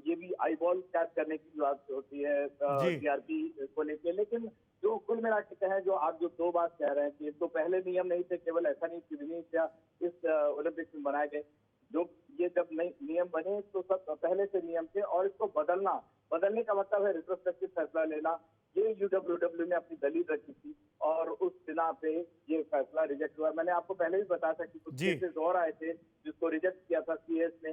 ये भी आई बॉल कैच करने की बात होती है जी। टीआरपी को लेके। लेकिन जो कुल मिला के कहें, जो आप जो 2 बात कह रहे हैं कि तो पहले नियम नहीं थे, केवल ऐसा नहीं कि विनीत या इस ओलंपिक्स में बनाए गए, जो ये जब नए नियम बने तो सब पहले से नियम थे, और इसको बदलने का मतलब है रिट्रोस्पेक्टिव फैसला लेना। ये यूडब्ल्यूडब्ल्यू ने अपनी दलील रखी थी और उस बिना पे ये फैसला रिजेक्ट हुआ। मैंने आपको पहले भी बताया था कि कुछ जी। केसेस और आए थे जिसको रिजेक्ट किया था सीएस ने,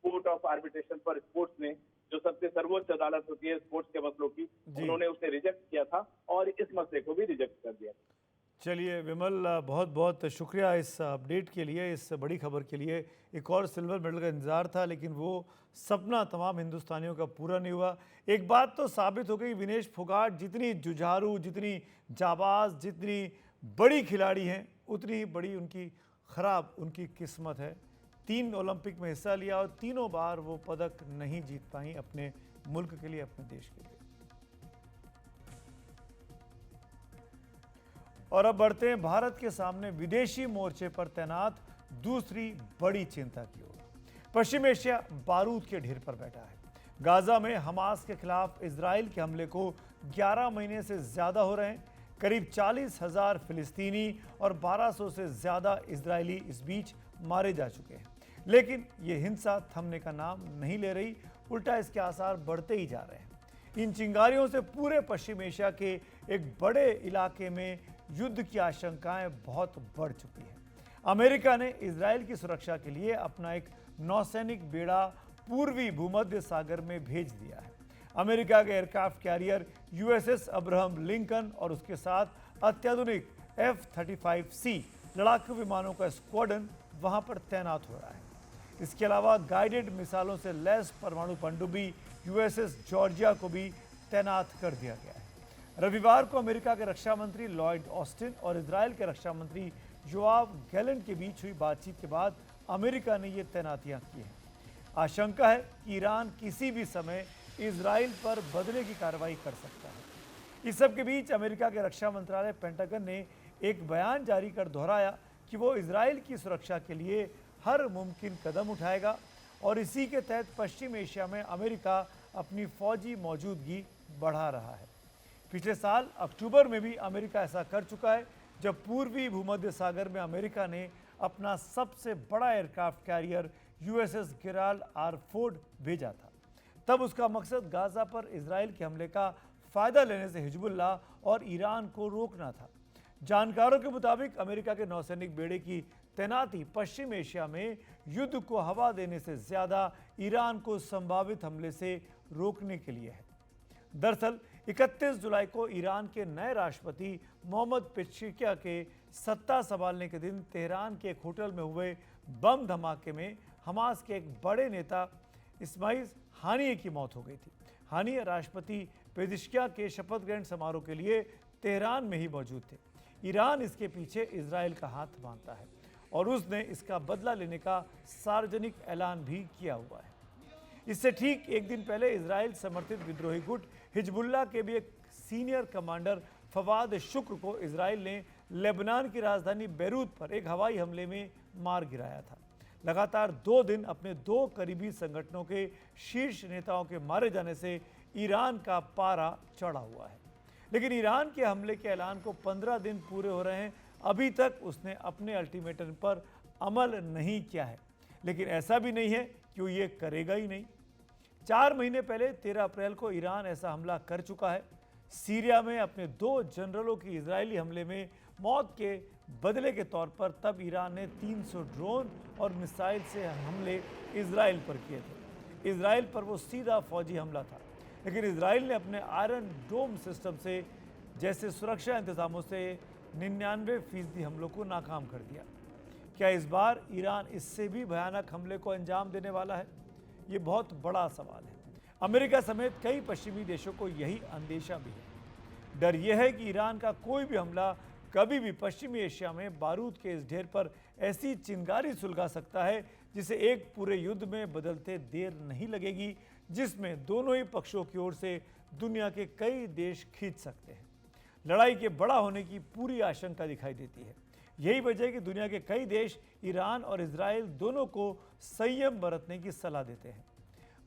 court of arbitration for sports ने, जो सबसे सर्वोच्च अदालत होती है स्पोर्ट्स के मसलों की, जी। उन्होंने उसे रिजेक्ट किया था और इस मसले को भी रिजेक्ट कर दिया। चलिए विमल, बहुत बहुत शुक्रिया इस अपडेट के लिए, इस बड़ी खबर के लिए। एक और सिल्वर मेडल का इंतज़ार था, लेकिन वो सपना तमाम हिंदुस्तानियों का पूरा नहीं हुआ। एक बात तो साबित हो गई, विनेश फोगाट जितनी जुझारू, जितनी जाबाज, जितनी बड़ी खिलाड़ी हैं, उतनी बड़ी उनकी ख़राब उनकी किस्मत है। 3 ओलंपिक में हिस्सा लिया और तीनों बार वो पदक नहीं जीत पाई अपने मुल्क के लिए, अपने देश के लिए। और अब बढ़ते हैं भारत के सामने विदेशी मोर्चे पर तैनात दूसरी बड़ी चिंता की ओर। पश्चिम एशिया बारूद के ढेर पर बैठा है। गाजा में हमास के खिलाफ इजराइल के हमले को 11 महीने से ज्यादा हो रहे हैं। करीब 40,000 फिलिस्तीनी और 1200 से ज्यादा इजरायली इस बीच मारे जा चुके हैं, लेकिन ये हिंसा थमने का नाम नहीं ले रही, उल्टा इसके आसार बढ़ते ही जा रहे हैं। इन चिंगारियों से पूरे पश्चिम एशिया के एक बड़े इलाके में युद्ध की आशंकाएं बहुत बढ़ चुकी हैं। अमेरिका ने इजराइल की सुरक्षा के लिए अपना एक नौसैनिक बेड़ा पूर्वी भूमध्य सागर में भेज दिया है। अमेरिका के aircraft carrier USS Abraham Lincoln और उसके साथ अत्याधुनिक F-35C लड़ाकू विमानों का स्क्वाड्रन वहां पर तैनात हो रहा है। इसके अलावा गाइडेड मिसाइलों से लैस परमाणु पनडुब्बी यूएसएस जॉर्जिया को भी तैनात कर दिया गया है। रविवार को अमेरिका के रक्षा मंत्री लॉयड ऑस्टिन और इजराइल के रक्षा मंत्री योआव गैलेंट के बीच हुई बातचीत के बाद अमेरिका ने ये तैनातियां की हैं। आशंका है कि ईरान किसी भी समय इजराइल पर बदले की कार्रवाई कर सकता है। इस सब के बीच अमेरिका के रक्षा मंत्रालय पेंटागन ने एक बयान जारी कर दोहराया कि वो इजराइल की सुरक्षा के लिए हर मुमकिन कदम उठाएगा और इसी के तहत पश्चिम एशिया में अमेरिका अपनी फौजी मौजूदगी बढ़ा रहा है। पिछले साल अक्टूबर में भी अमेरिका ऐसा कर चुका है, जब पूर्वी भूमध्य सागर में अमेरिका ने अपना सबसे बड़ा aircraft carrier USS Gerald R Ford भेजा था। तब उसका मकसद गाजा पर इजराइल के हमले का फायदा लेने से हिजबुल्लाह और ईरान को रोकना था। जानकारों के मुताबिक अमेरिका के नौसैनिक बेड़े की तैनाती पश्चिम एशिया में युद्ध को हवा देने से ज्यादा ईरान को संभावित हमले से रोकने के लिए है। दरअसल 31 जुलाई को ईरान के नए राष्ट्रपति मोहम्मद पेशेकिया के सत्ता संभालने के दिन तेहरान के एक होटल में हुए बम धमाके में हमास के एक बड़े नेता इस्माइल हानिये की मौत हो गई थी। हानिये राष्ट्रपति पेशेकिया के शपथ ग्रहण समारोह के लिए तेहरान में ही मौजूद थे। ईरान इसके पीछे इजराइल का हाथ मानता है और उसने इसका बदला लेने का सार्वजनिक ऐलान भी किया हुआ है। इससे ठीक एक दिन पहले इजराइल समर्थित विद्रोही गुट हिजबुल्लाह के भी एक सीनियर कमांडर फवाद शुक्र को इजराइल ने लेबनान की राजधानी बैरूत पर एक हवाई हमले में मार गिराया था। लगातार 2 दिन अपने 2 करीबी संगठनों के शीर्ष नेताओं के मारे जाने से ईरान का पारा चढ़ा हुआ है, लेकिन ईरान के हमले के ऐलान को 15 दिन पूरे हो रहे हैं, अभी तक उसने अपने अल्टीमेटम पर अमल नहीं किया है। लेकिन ऐसा भी नहीं है कि वो ये करेगा ही नहीं। 4 महीने पहले 13 अप्रैल को ईरान ऐसा हमला कर चुका है। सीरिया में अपने 2 जनरलों की इजरायली हमले में मौत के बदले के तौर पर तब ईरान ने 300 ड्रोन और मिसाइल से हमले इजराइल पर किए थे। इजराइल पर वो सीधा फौजी हमला था, लेकिन इजराइल ने अपने आयरन डोम सिस्टम से जैसे सुरक्षा इंतजामों से 99% हमलों को नाकाम कर दिया। क्या इस बार ईरान इससे भी भयानक हमले को अंजाम देने वाला है? ये बहुत बड़ा सवाल है। अमेरिका समेत कई पश्चिमी देशों को यही अंदेशा भी है। डर यह है कि ईरान का कोई भी हमला कभी भी पश्चिमी एशिया में बारूद के इस ढेर पर ऐसी चिंगारी सुलगा सकता है जिसे एक पूरे युद्ध में बदलते देर नहीं लगेगी, जिसमें दोनों ही पक्षों की ओर से दुनिया के कई देश खींच सकते हैं। लड़ाई के बड़ा होने की पूरी आशंका दिखाई देती है। यही वजह है कि दुनिया के कई देश ईरान और इजराइल दोनों को संयम बरतने की सलाह देते हैं।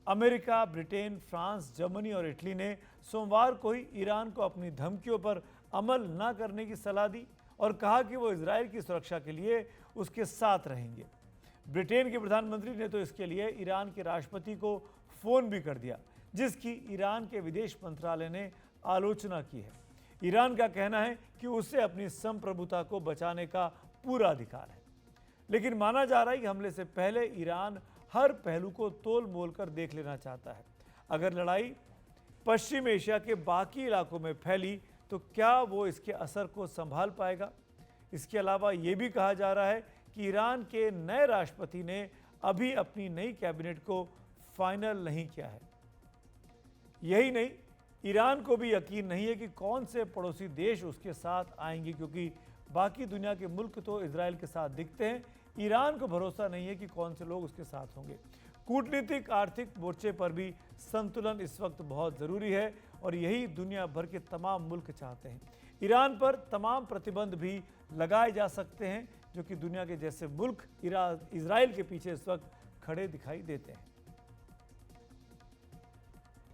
अमेरिका, ब्रिटेन, फ्रांस, जर्मनी और इटली ने सोमवार को ही ईरान को अपनी धमकियों पर अमल न करने की सलाह दी और कहा कि वो इजराइल की सुरक्षा के लिए उसके साथ रहेंगे। ब्रिटेन के प्रधानमंत्री ने तो इसके लिए ईरान के राष्ट्रपति को फोन भी कर दिया, जिसकी ईरान के विदेश मंत्रालय ने आलोचना की है। ईरान का कहना है कि उसे अपनी संप्रभुता को बचाने का पूरा अधिकार है, लेकिन माना जा रहा है कि हमले से पहले ईरान हर पहलू को तोल मोल कर देख लेना चाहता है। अगर लड़ाई पश्चिम एशिया के बाकी इलाकों में फैली तो क्या वो इसके असर को संभाल पाएगा? इसके अलावा ये भी कहा जा रहा है कि ईरान के नए राष्ट्रपति ने अभी अपनी नई कैबिनेट को फाइनल नहीं किया है। यही नहीं, ईरान को भी यकीन नहीं है कि कौन से पड़ोसी देश उसके साथ आएंगे, क्योंकि बाकी दुनिया के मुल्क तो इजराइल के साथ दिखते हैं। ईरान को भरोसा नहीं है कि कौन से लोग उसके साथ होंगे। कूटनीतिक, आर्थिक मोर्चे पर भी संतुलन इस वक्त बहुत ज़रूरी है और यही दुनिया भर के तमाम मुल्क चाहते हैं। ईरान पर तमाम प्रतिबंध भी लगाए जा सकते हैं, जो कि दुनिया के जैसे मुल्क इजराइल के पीछे इस वक्त खड़े दिखाई देते हैं।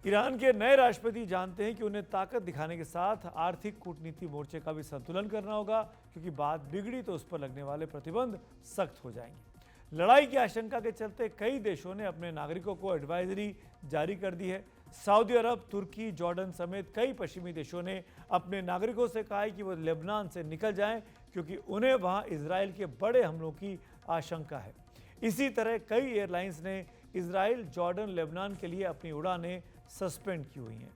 ईरान के नए राष्ट्रपति जानते हैं कि उन्हें ताकत दिखाने के साथ आर्थिक कूटनीति मोर्चे का भी संतुलन करना होगा, क्योंकि बात बिगड़ी तो उस पर लगने वाले प्रतिबंध सख्त हो जाएंगे। लड़ाई की आशंका के चलते कई देशों ने अपने नागरिकों को एडवाइजरी जारी कर दी है। सऊदी अरब, तुर्की, जॉर्डन समेत कई पश्चिमी देशों ने अपने नागरिकों से कहा है कि वो लेबनान से निकल जाएं, क्योंकि उन्हें वहां इजराइल के बड़े हमलों की आशंका है। इसी तरह कई एयरलाइंस ने इजराइल, जॉर्डन, लेबनान के लिए अपनी उड़ानें सस्पेंड की हुई हैं।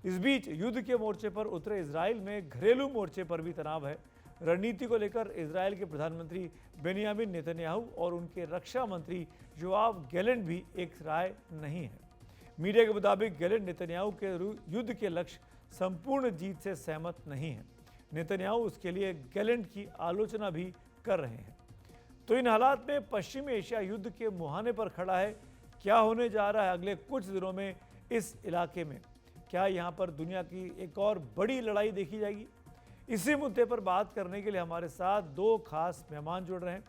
इस बीच युद्ध के मोर्चे पर उतरे इजराइल में घरेलू मोर्चे पर भी तनाव है। रणनीति को लेकर इजराइल के प्रधानमंत्री बेनियामिन नेतन्याहू और उनके रक्षा मंत्री योआव गैलेंट भी एक राय नहीं है। मीडिया के मुताबिक गैलेंट नेतन्याहू के युद्ध के लक्ष्य संपूर्ण जीत से सहमत नहीं है। नेतन्याहू उसके लिए गैलेंट की आलोचना भी कर रहे हैं। तो इन हालात में पश्चिमी एशिया युद्ध के मुहाने पर खड़ा है। क्या होने जा रहा है अगले कुछ दिनों में इस इलाके में? क्या यहाँ पर दुनिया की एक और बड़ी लड़ाई देखी जाएगी? इसी मुद्दे पर बात करने के लिए हमारे साथ दो खास मेहमान जुड़ रहे हैं।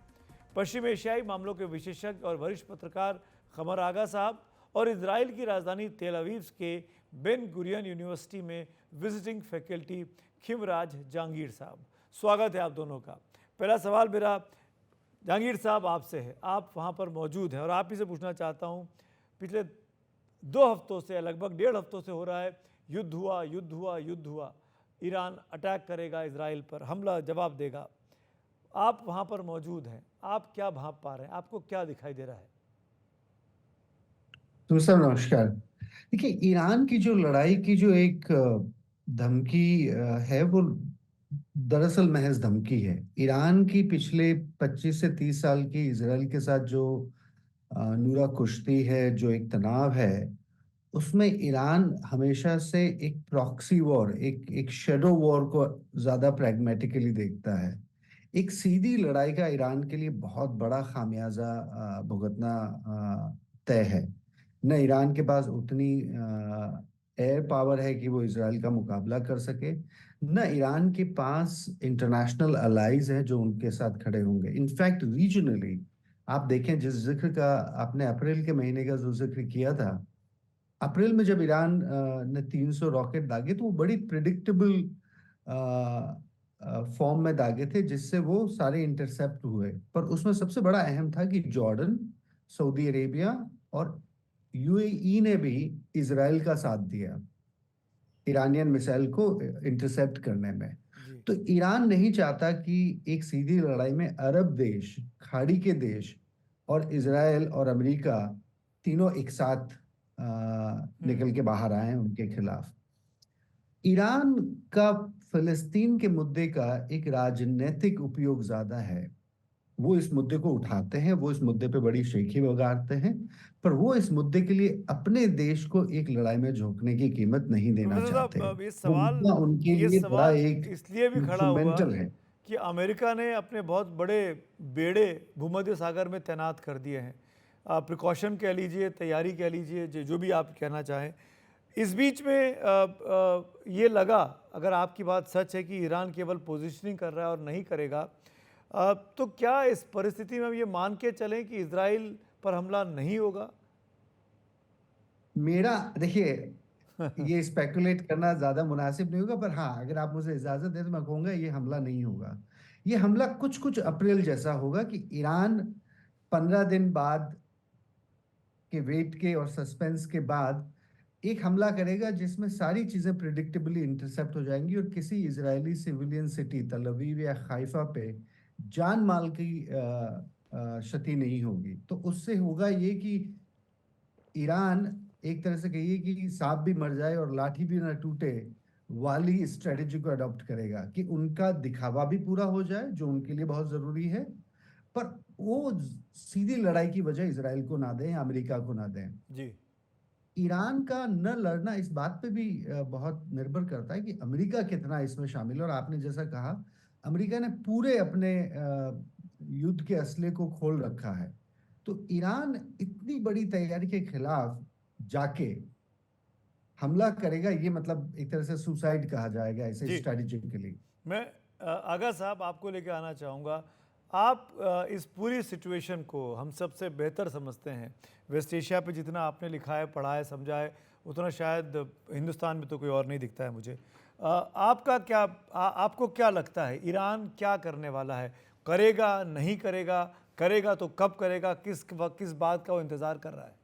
पश्चिम एशियाई मामलों के विशेषज्ञ और वरिष्ठ पत्रकार कमर आगा साहब और इजराइल की राजधानी तेल अवीव के बेन गुरियन यूनिवर्सिटी में विजिटिंग फैकल्टी खिमराज जहांगीर साहब। स्वागत है आप दोनों का। पहला सवाल मेरा जहांगीर साहब आपसे है। आप वहाँ पर मौजूद हैं और आप ही से पूछना चाहता हूँ, पिछले 2 हफ्तों से, लगभग 1.5 हफ्तों से हो रहा है, युद्ध हुआ, युद्ध हुआ, युद्ध हुआ। ईरान अटैक करेगा इजराइल पर, हमला जवाब देगा। आप वहाँ पर मौजूद हैं, आप क्या भांप पा रहे हैं? आपको क्या दिखाई दे रहा है? तुम सब नमस्कार। देखिए, ईरान की जो लड़ाई की जो एक धमकी है, वो दरअसल महज धमकी है। ईरान की पिछले 25 से 30 साल की इजराइल के साथ जो नूरा कुश्ती है, जो एक तनाव है, उसमें ईरान हमेशा से एक प्रॉक्सी वॉर, एक शैडो वॉर को ज्यादा प्रैग्मेटिकली देखता है। एक सीधी लड़ाई का ईरान के लिए बहुत बड़ा खामियाजा भुगतना तय है। न ईरान के पास उतनी एयर पावर है कि वो इजराइल का मुकाबला कर सके, न ईरान के पास इंटरनेशनल अलाइज हैं जो उनके साथ खड़े होंगे। इनफैक्ट रीजनली आप देखें, जिस जिक्र का आपने अप्रैल के महीने का जो जिक्र किया था, अप्रैल में जब ईरान ने 300 रॉकेट दागे तो वो बड़ी प्रिडिक्टेबल फॉर्म में दागे थे, जिससे वो सारे इंटरसेप्ट हुए। पर उसमें सबसे बड़ा अहम था कि जॉर्डन, सऊदी अरेबिया और यूएई ने भी इजराइल का साथ दिया ईरानियन मिसाइल को इंटरसेप्ट करने में। तो ईरान नहीं चाहता कि एक सीधी लड़ाई में अरब देश, खाड़ी के देश और इजराइल और अमेरिका तीनों एक साथ निकल के बाहर आए उनके खिलाफ। ईरान का फिलिस्तीन के मुद्दे का एक राजनीतिक उपयोग ज्यादा है। वो इस मुद्दे को उठाते हैं, वो इस मुद्दे पे बड़ी शेखी बगाड़ते हैं, पर वो इस मुद्दे के लिए अपने देश को एक लड़ाई में झोंकने की कीमत नहीं देना प्रोफेसर साहब, चाहते। अब वो मुद्दा उनके ये लिए बड़ा सवाल एक इसलिए भी खड़ा हुआ इंस्ट्रूमेंटल है। कि अमेरिका ने अपने बहुत बड़े बेड़े भूमध्य सागर में तैनात कर दिए हैं। प्रिकॉशन कह लीजिए, तैयारी कह लीजिए, जो भी आप कहना चाहें। इस बीच में ये लगा, अगर आपकी बात सच है कि ईरान केवल पोजीशनिंग कर रहा है और नहीं करेगा, तो क्या इस परिस्थिति में हम ये मान के चलें कि इजराइल पर हमला नहीं होगा? मेरा देखिए, ये स्पेकुलेट करना ज्यादा मुनासिब नहीं होगा, पर हाँ, अगर आप मुझे इजाजत दें तो मैं कहूंगा ये हमला नहीं होगा। ये हमला कुछ कुछ अप्रैल जैसा होगा कि ईरान 15 दिन बाद के वेट के और सस्पेंस के बाद एक हमला करेगा जिसमें सारी चीजें प्रिडिक्टेबली इंटरसेप्ट हो जाएंगी और किसी इजरायली सिविलियन सिटी तल अवीव या हाइफा पे जान माल की क्षति नहीं होगी। तो उससे होगा ये कि ईरान एक तरह से कहिए कि सांप भी मर जाए और लाठी भी ना टूटे वाली स्ट्रेटेजी को अडॉप्ट करेगा, कि उनका दिखावा भी पूरा हो जाए जो उनके लिए बहुत जरूरी है, पर वो सीधी लड़ाई की वजह इसराइल को ना दें या अमेरिका को ना दें। जी। ईरान का न लड़ना इस बात पे भी बहुत निर्भर करता है कि अमेरिका कितना इसमें शामिल है। और आपने जैसा कहा, अमेरिका ने पूरे अपने युद्ध के असले को खोल रखा है। तो ईरान इतनी बड़ी तैयारी के खिलाफ जाके हमला करेगा, ये मतलब एक तरह से सुसाइड कहा जाएगा इसे जी। स्ट्रेटेजिकली। मैं आगा साहब आपको लेके आना चाहूँगा। आप इस पूरी सिचुएशन को हम सबसे बेहतर समझते हैं। वेस्ट एशिया पे जितना आपने लिखा है, पढ़ा है, समझा है, उतना शायद हिंदुस्तान में तो कोई और नहीं दिखता है मुझे। आपका क्या आपको क्या लगता है, ईरान क्या करने वाला है? करेगा, नहीं करेगा? करेगा तो कब करेगा? किस बात का वो इंतज़ार कर रहा है?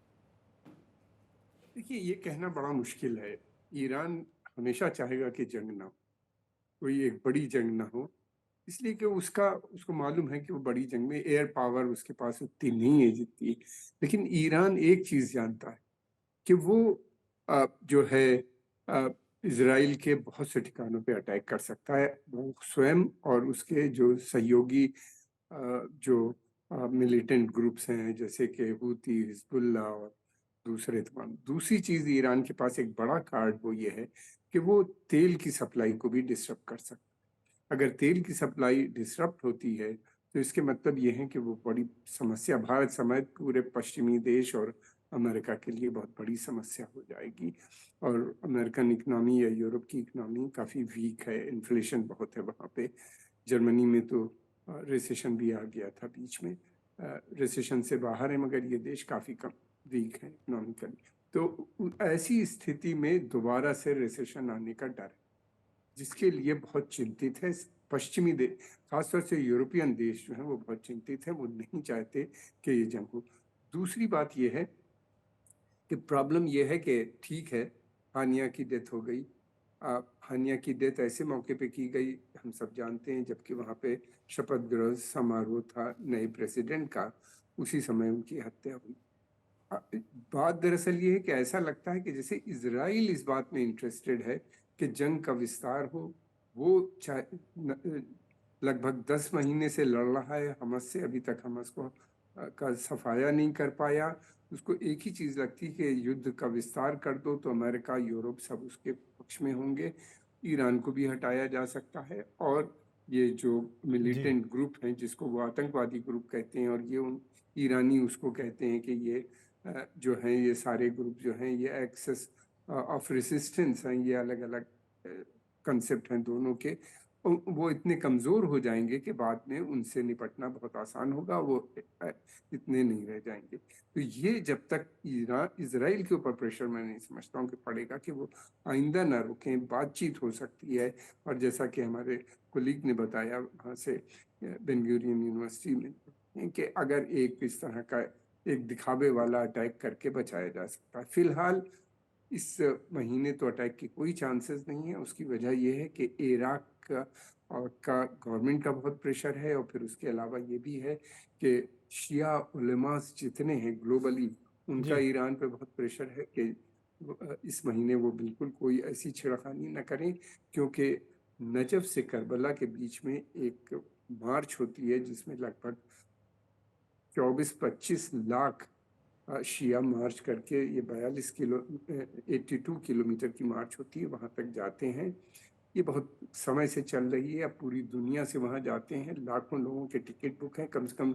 देखिए, ये कहना बड़ा मुश्किल है। ईरान हमेशा चाहेगा कि जंग ना हो, कोई एक बड़ी जंग ना हो, इसलिए कि उसको मालूम है कि वो बड़ी जंग में एयर पावर उसके पास उतनी नहीं है जितनी। लेकिन ईरान एक चीज जानता है कि वो जो है इजराइल के बहुत से ठिकानों पे अटैक कर सकता है। वो स्वयं और उसके जो सहयोगी जो मिलिटेंट ग्रुप्स हैं, जैसे कि हूती, हिजबुल्लाह और दूसरे तमाम। दूसरी चीज ईरान के पास एक बड़ा कार्ड वो ये है कि वो तेल की सप्लाई को भी डिस्टर्ब कर सकता है। अगर तेल की सप्लाई डिस्टर्ब होती है तो इसके मतलब ये है कि वो बड़ी समस्या भारत समेत पूरे पश्चिमी देश और अमेरिका के लिए बहुत बड़ी समस्या हो जाएगी। और अमेरिकन इकनॉमी या यूरोप की इकनॉमी काफ़ी वीक है, इन्फ्लेशन बहुत है वहाँ पे। जर्मनी में तो रिसेशन भी आ गया था बीच में। रिसेशन से बाहर है मगर ये देश काफ़ी कम वीक है इकोनॉमिकली। तो ऐसी स्थिति में दोबारा से रिसेशन आने का डर है, जिसके लिए बहुत चिंतित है पश्चिमी देश, खासतौर से यूरोपियन देश जो है वो बहुत चिंतित है। वो नहीं चाहते कि ये जंग हो। दूसरी बात ये है कि प्रॉब्लम ये है कि ठीक है, हानिया की डेथ हो गई। हानिया की डेथ ऐसे मौके पे की गई, हम सब जानते हैं, जबकि वहाँ पे शपथ ग्रहण समारोह था नए प्रेसिडेंट का, उसी समय उनकी हत्या हुई। बात दरअसल ये है कि ऐसा लगता है कि जैसे इजराइल इस बात में इंटरेस्टेड है कि जंग का विस्तार हो। वो लगभग 10 महीने से लड़ रहा है हमस से, अभी तक हमस को का सफाया नहीं कर पाया। उसको एक ही चीज लगती है कि युद्ध का विस्तार कर दो तो अमेरिका, यूरोप सब उसके पक्ष में होंगे, ईरान को भी हटाया जा सकता है। और ये जो मिलिटेंट ग्रुप हैं जिसको वो आतंकवादी ग्रुप कहते हैं, और ये ईरानी उसको कहते हैं कि ये जो हैं ये सारे ग्रुप जो हैं ये एक्सेस ऑफ रेसिस्टेंस हैं, ये अलग अलग कंसेप्ट हैं दोनों के। वो इतने कमज़ोर हो जाएंगे कि बाद में उनसे निपटना बहुत आसान होगा, वो इतने नहीं रह जाएंगे। तो ये जब तक इजराइल के ऊपर प्रेशर, मैं नहीं समझता हूँ कि पड़ेगा कि वो आइंदा ना रुकें। बातचीत हो सकती है, और जैसा कि हमारे कोलीग ने बताया वहाँ से बेन-गुरियन यूनिवर्सिटी में, कि अगर एक इस तरह का एक दिखावे वाला अटैक करके बचाया जा सकता है। फिलहाल इस महीने तो अटैक की कोई चांसेस नहीं है। उसकी वजह यह है कि इराक का गवर्नमेंट का बहुत प्रेशर है, और फिर उसके अलावा ये भी है कि शिया उलेमास जितने हैं ग्लोबली, उनका ईरान पे बहुत प्रेशर है कि इस महीने वो बिल्कुल कोई ऐसी छेड़खानी न करें, क्योंकि नजफ से करबला के बीच में एक मार्च होती है जिसमें लगभग 24-25 लाख शिया मार्च करके ये 82 किलोमीटर की मार्च होती है, वहां तक जाते हैं। ये बहुत समय से चल रही है, अब पूरी दुनिया से वहां जाते हैं, लाखों लोगों के टिकट बुक हैं, कम से कम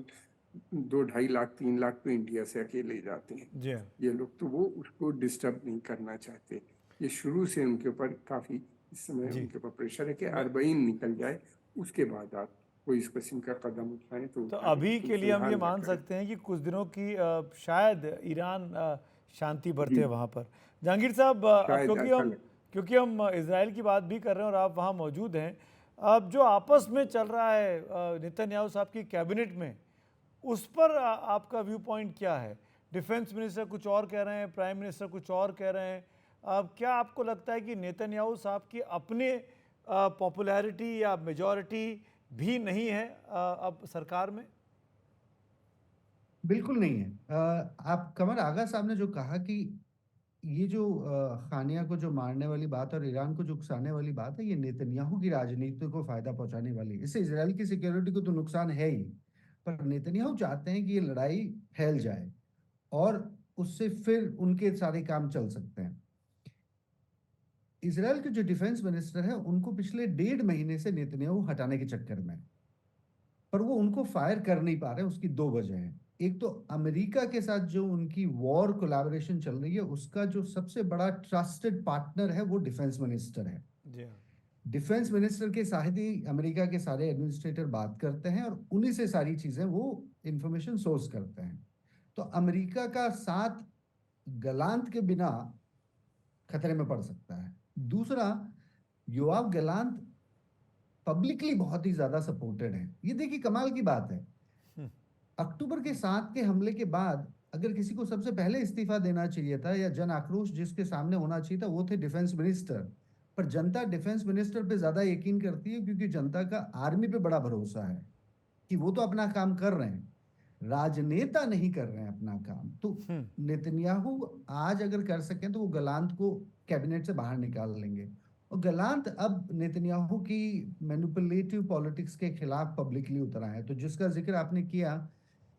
2-2.5 लाख 3 लाख तो इंडिया से अकेले जाते हैं जी हाँ। ये लोग, तो वो उसको डिस्टर्ब नहीं करना चाहते। ये शुरू से उनके ऊपर काफी इस समय जी। उनके ऊपर प्रेशर है कि अरबईन निकल जाए, उसके बाद आप कोई इस किस्म का कदम उठाएं तो तो उठाएं, अभी लेकिन के लिए हम ये फिलहाल ना मान करें। सकते हैं कि कुछ दिनों की शायद ईरान शांति बरते जी, वहाँ पर। जहांगीर साहब, अब शायद ऐसा लगे। क्योंकि हम इजराइल की बात भी कर रहे हैं और आप वहाँ मौजूद हैं, अब जो आपस में चल रहा है नेतन्याहू साहब की कैबिनेट में, उस पर आपका व्यू पॉइंट क्या है? डिफेंस मिनिस्टर कुछ और कह रहे हैं, प्राइम मिनिस्टर कुछ और कह रहे हैं। अब क्या आपको लगता है कि नेतन्याहू साहब की अपने पॉपुलैरिटी या मेजॉरिटी भी नहीं है अब सरकार में? बिल्कुल नहीं है। आप कमर आगा साहब ने जो कहा कि ये जो खानिया को जो मारने वाली बात और ईरान को जो उकसाने वाली बात है, ये नेतन्याहू की राजनीति को फायदा पहुंचाने वाली है। इससे इसराइल की सिक्योरिटी को तो नुकसान है ही, पर नेतन्याहू चाहते हैं कि ये लड़ाई फैल जाए और उससे फिर उनके सारे काम चल सकते हैं। इसराइल के जो डिफेंस मिनिस्टर है, उनको पिछले 1.5 महीने से नेतन्याहू हटाने के चक्कर में है, पर वो उनको फायर कर नहीं पा रहे। उसकी 2 वजह है। एक तो अमेरिका के साथ जो उनकी वॉर कोलैबोरेशन चल रही है, उसका जो सबसे बड़ा ट्रस्टेड पार्टनर है वो डिफेंस मिनिस्टर है। जी हाँ। डिफेंस मिनिस्टर के साथ ही अमेरिका के सारे एडमिनिस्ट्रेटर बात करते हैं और उन्हीं से सारी चीजें वो इंफॉर्मेशन सोर्स करते हैं। तो अमेरिका का साथ गलांत के बिना खतरे में पड़ सकता है। दूसरा, योआव गलांत पब्लिकली बहुत ही ज्यादा सपोर्टेड है। ये देखिए कमाल की बात है, अक्टूबर के 7 के हमले के बाद अगर किसी को सबसे पहले इस्तीफा देना चाहिए था या जन आक्रोश जिसके सामने होना चाहिए था, वो थे डिफेंस मिनिस्टर। पर जनता डिफेंस मिनिस्टर पे ज्यादा यकीन करती है क्योंकि जनता का आर्मी पे बड़ा भरोसा है कि वो तो अपना काम कर रहे हैं, राजनेता नहीं कर रहे हैं अपना काम। तो नेतन्याहू आज अगर कर सकें तो वो गलांत को कैबिनेट से बाहर निकाल लेंगे और गलांत अब नेतन्याहू की मैनिपुलेटिव पॉलिटिक्स के खिलाफ पब्लिकली उतर आए हैं। तो जिसका जिक्र आपने किया,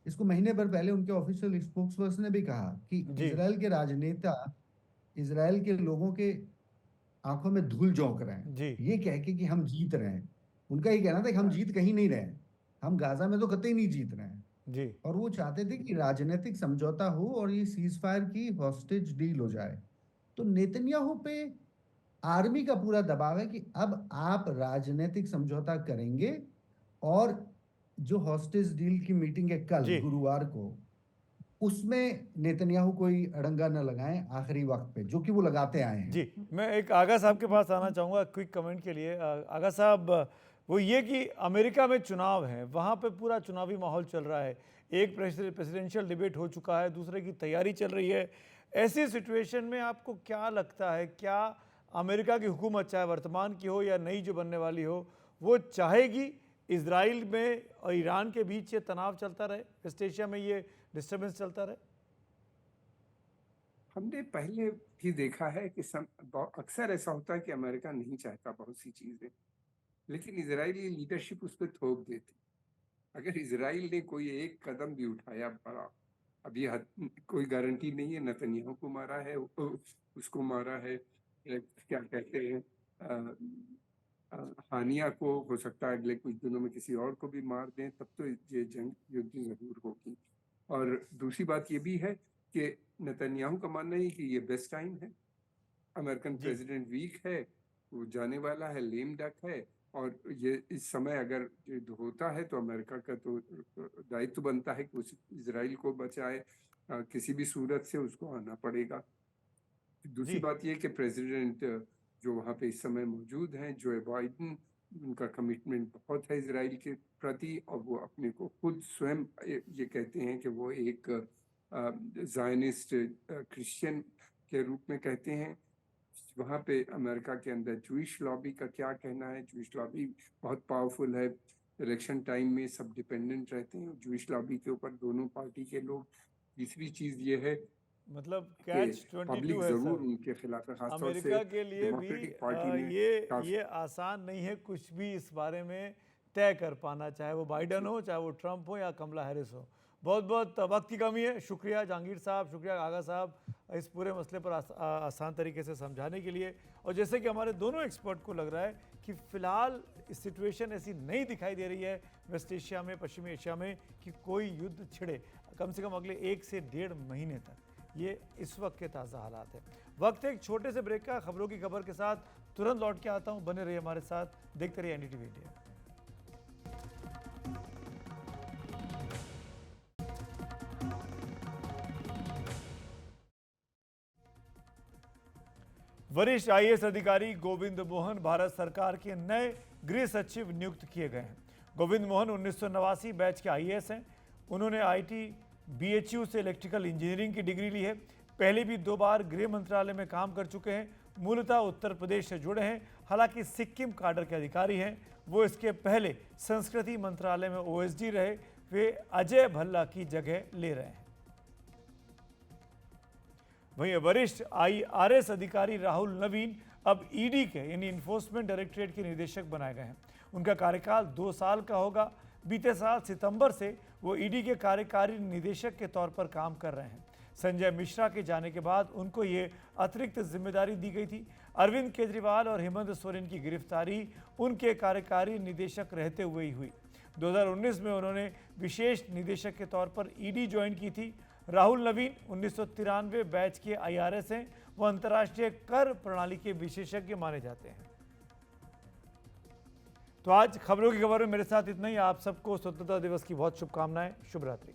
इसको महीने भर पहले उनके ऑफिशियल स्पोक्सपर्सन ने भी कहा कि जी। इजराइल के राजनेता इजराइल के लोगों के आंखों में धूल झोंक रहे जी। हैं ये कह के कि हम जीत रहे हैं। उनका ये कहना था कि हम जीत कहीं नहीं रहे हैं, हम गाजा में तो कतई नहीं जीत रहे हैं। जी। और वो चाहते थे कि राजनीतिक समझौता हो और ये सीज फायर की हॉस्टेज डील हो जाए। तो नेतन्याहू पे आर्मी का पूरा दबाव है कि अब आप राजनीतिक समझौता करेंगे और जो हॉस्टेज डील की मीटिंग है कल जी। गुरुवार को, उसमें नेतन्याहू कोई अड़ंगा न लगाएं आखिरी वक्त पे, जो कि वो लगाते आए हैं। जी, मैं एक आगा साहब के पास आना चाहूँगा क्विक कमेंट के लिए। आगा साहब, वो ये कि अमेरिका में चुनाव है, वहाँ पे पूरा चुनावी माहौल चल रहा है, एक प्रेसिडेंशियल डिबेट हो चुका है, दूसरे की तैयारी चल रही है। ऐसी सिचुएशन में आपको क्या लगता है, क्या अमेरिका की हुकूमत, चाहे वर्तमान की हो या नई जो बनने वाली हो, वो चाहेगी इजराइल में और ईरान के बीच ये तनाव चलता रहे, वेस्ट एशिया में ये डिस्टर्बेंस चलता रहे? हमने पहले भी देखा है कि अक्सर ऐसा होता है कि अमेरिका नहीं चाहता बहुत सी चीजें, लेकिन इजरायली लीडरशिप उस पर थोप देती। अगर इजराइल ने कोई एक कदम भी उठाया बड़ा, अभी कोई गारंटी नहीं है, नेतन्याहू को मारा है, उसको मारा है, क्या कहते हैं, हानिया को, हो सकता है अगले कुछ दिनों में किसी और को भी मार दें, तब तो ये जंग युद्ध जरूर होगी। और दूसरी बात ये भी है कि नेतन्याहू का मानना है कि ये बेस्ट टाइम है, अमेरिकन जी। प्रेसिडेंट वीक है, वो जाने वाला है, लेम डक है, और ये इस समय अगर युद्ध होता है तो अमेरिका का तो दायित्व बनता है कि उस इजराइल को बचाए, किसी भी सूरत से उसको आना पड़ेगा। दूसरी जी। बात ये कि प्रेसिडेंट जो वहाँ पे इस समय मौजूद हैं, जो बाइडन, उनका कमिटमेंट बहुत है इजराइल के प्रति, और वो अपने को खुद स्वयं ये कहते हैं कि वो एक जायनिस्ट क्रिश्चियन के रूप में कहते हैं। वहाँ पे अमेरिका के अंदर जूइश लॉबी का क्या कहना है? जूइश लॉबी बहुत पावरफुल है, इलेक्शन टाइम में सब डिपेंडेंट रहते हैं जूइश लॉबी के ऊपर, दोनों पार्टी के लोग। तीसरी चीज ये है मतलब कि कैच पब्लिक 22 है जरूर सर। उनके खिलाफ है, खासतौर से अमेरिका के लिए भी डेमोक्रेटिक पार्टी ने खास ये आसान नहीं है कुछ भी इस बारे में तय कर पाना, चाहे वो बाइडन हो, चाहे वो ट्रंप हो या कमला हैरिस हो। बहुत बहुत वक्त की कमी है। शुक्रिया जहांगीर साहब, शुक्रिया आगा साहब इस पूरे मसले पर आसान तरीके से समझाने के लिए। और जैसे कि हमारे दोनों एक्सपर्ट को लग रहा है कि फ़िलहाल सिचुएशन ऐसी नहीं दिखाई दे रही है वेस्ट एशिया में, पश्चिमी एशिया में, कि कोई युद्ध छिड़े कम से कम अगले 1 से 1.5 महीने तक। ये इस वक्त के ताज़ा हालात है। वक्त है एक छोटे से ब्रेक का। खबरों की खबर के साथ तुरंत लौट के आता हूँ, बने रहिए हमारे साथ, देखते रहिए एनडीटीवी इंडिया। वरिष्ठ आईएएस अधिकारी गोविंद मोहन भारत सरकार के नए गृह सचिव नियुक्त किए गए हैं। गोविंद मोहन 1989 बैच के आईएएस हैं। उन्होंने आईटी बीएचयू से इलेक्ट्रिकल इंजीनियरिंग की डिग्री ली है। पहले भी 2 बार गृह मंत्रालय में काम कर चुके हैं। मूलतः उत्तर प्रदेश से जुड़े हैं, हालांकि सिक्किम काडर के अधिकारी हैं। वो इसके पहले संस्कृति मंत्रालय में ओएसडी रहे। वे अजय भल्ला की जगह ले रहे हैं। वहीं वरिष्ठ आईआरएस अधिकारी राहुल नवीन अब ईडी के यानी इन्फोर्समेंट डायरेक्टरेट के निदेशक बनाए गए हैं। उनका कार्यकाल 2 साल का होगा। बीते साल सितंबर से वो ईडी के कार्यकारी निदेशक के तौर पर काम कर रहे हैं। संजय मिश्रा के जाने के बाद उनको ये अतिरिक्त जिम्मेदारी दी गई थी। अरविंद केजरीवाल और हेमंत सोरेन की गिरफ्तारी उनके कार्यकारी निदेशक रहते हुए ही हुई। 2019 में उन्होंने विशेष निदेशक के तौर पर ईडी ज्वाइन की थी। राहुल नवीन 1993 बैच के आईआरएस हैं। वो अंतर्राष्ट्रीय कर प्रणाली के विशेषज्ञ माने जाते हैं। तो आज खबरों की खबर में मेरे साथ इतना ही। आप सबको स्वतंत्रता दिवस की बहुत शुभकामनाएं। शुभ रात्रि।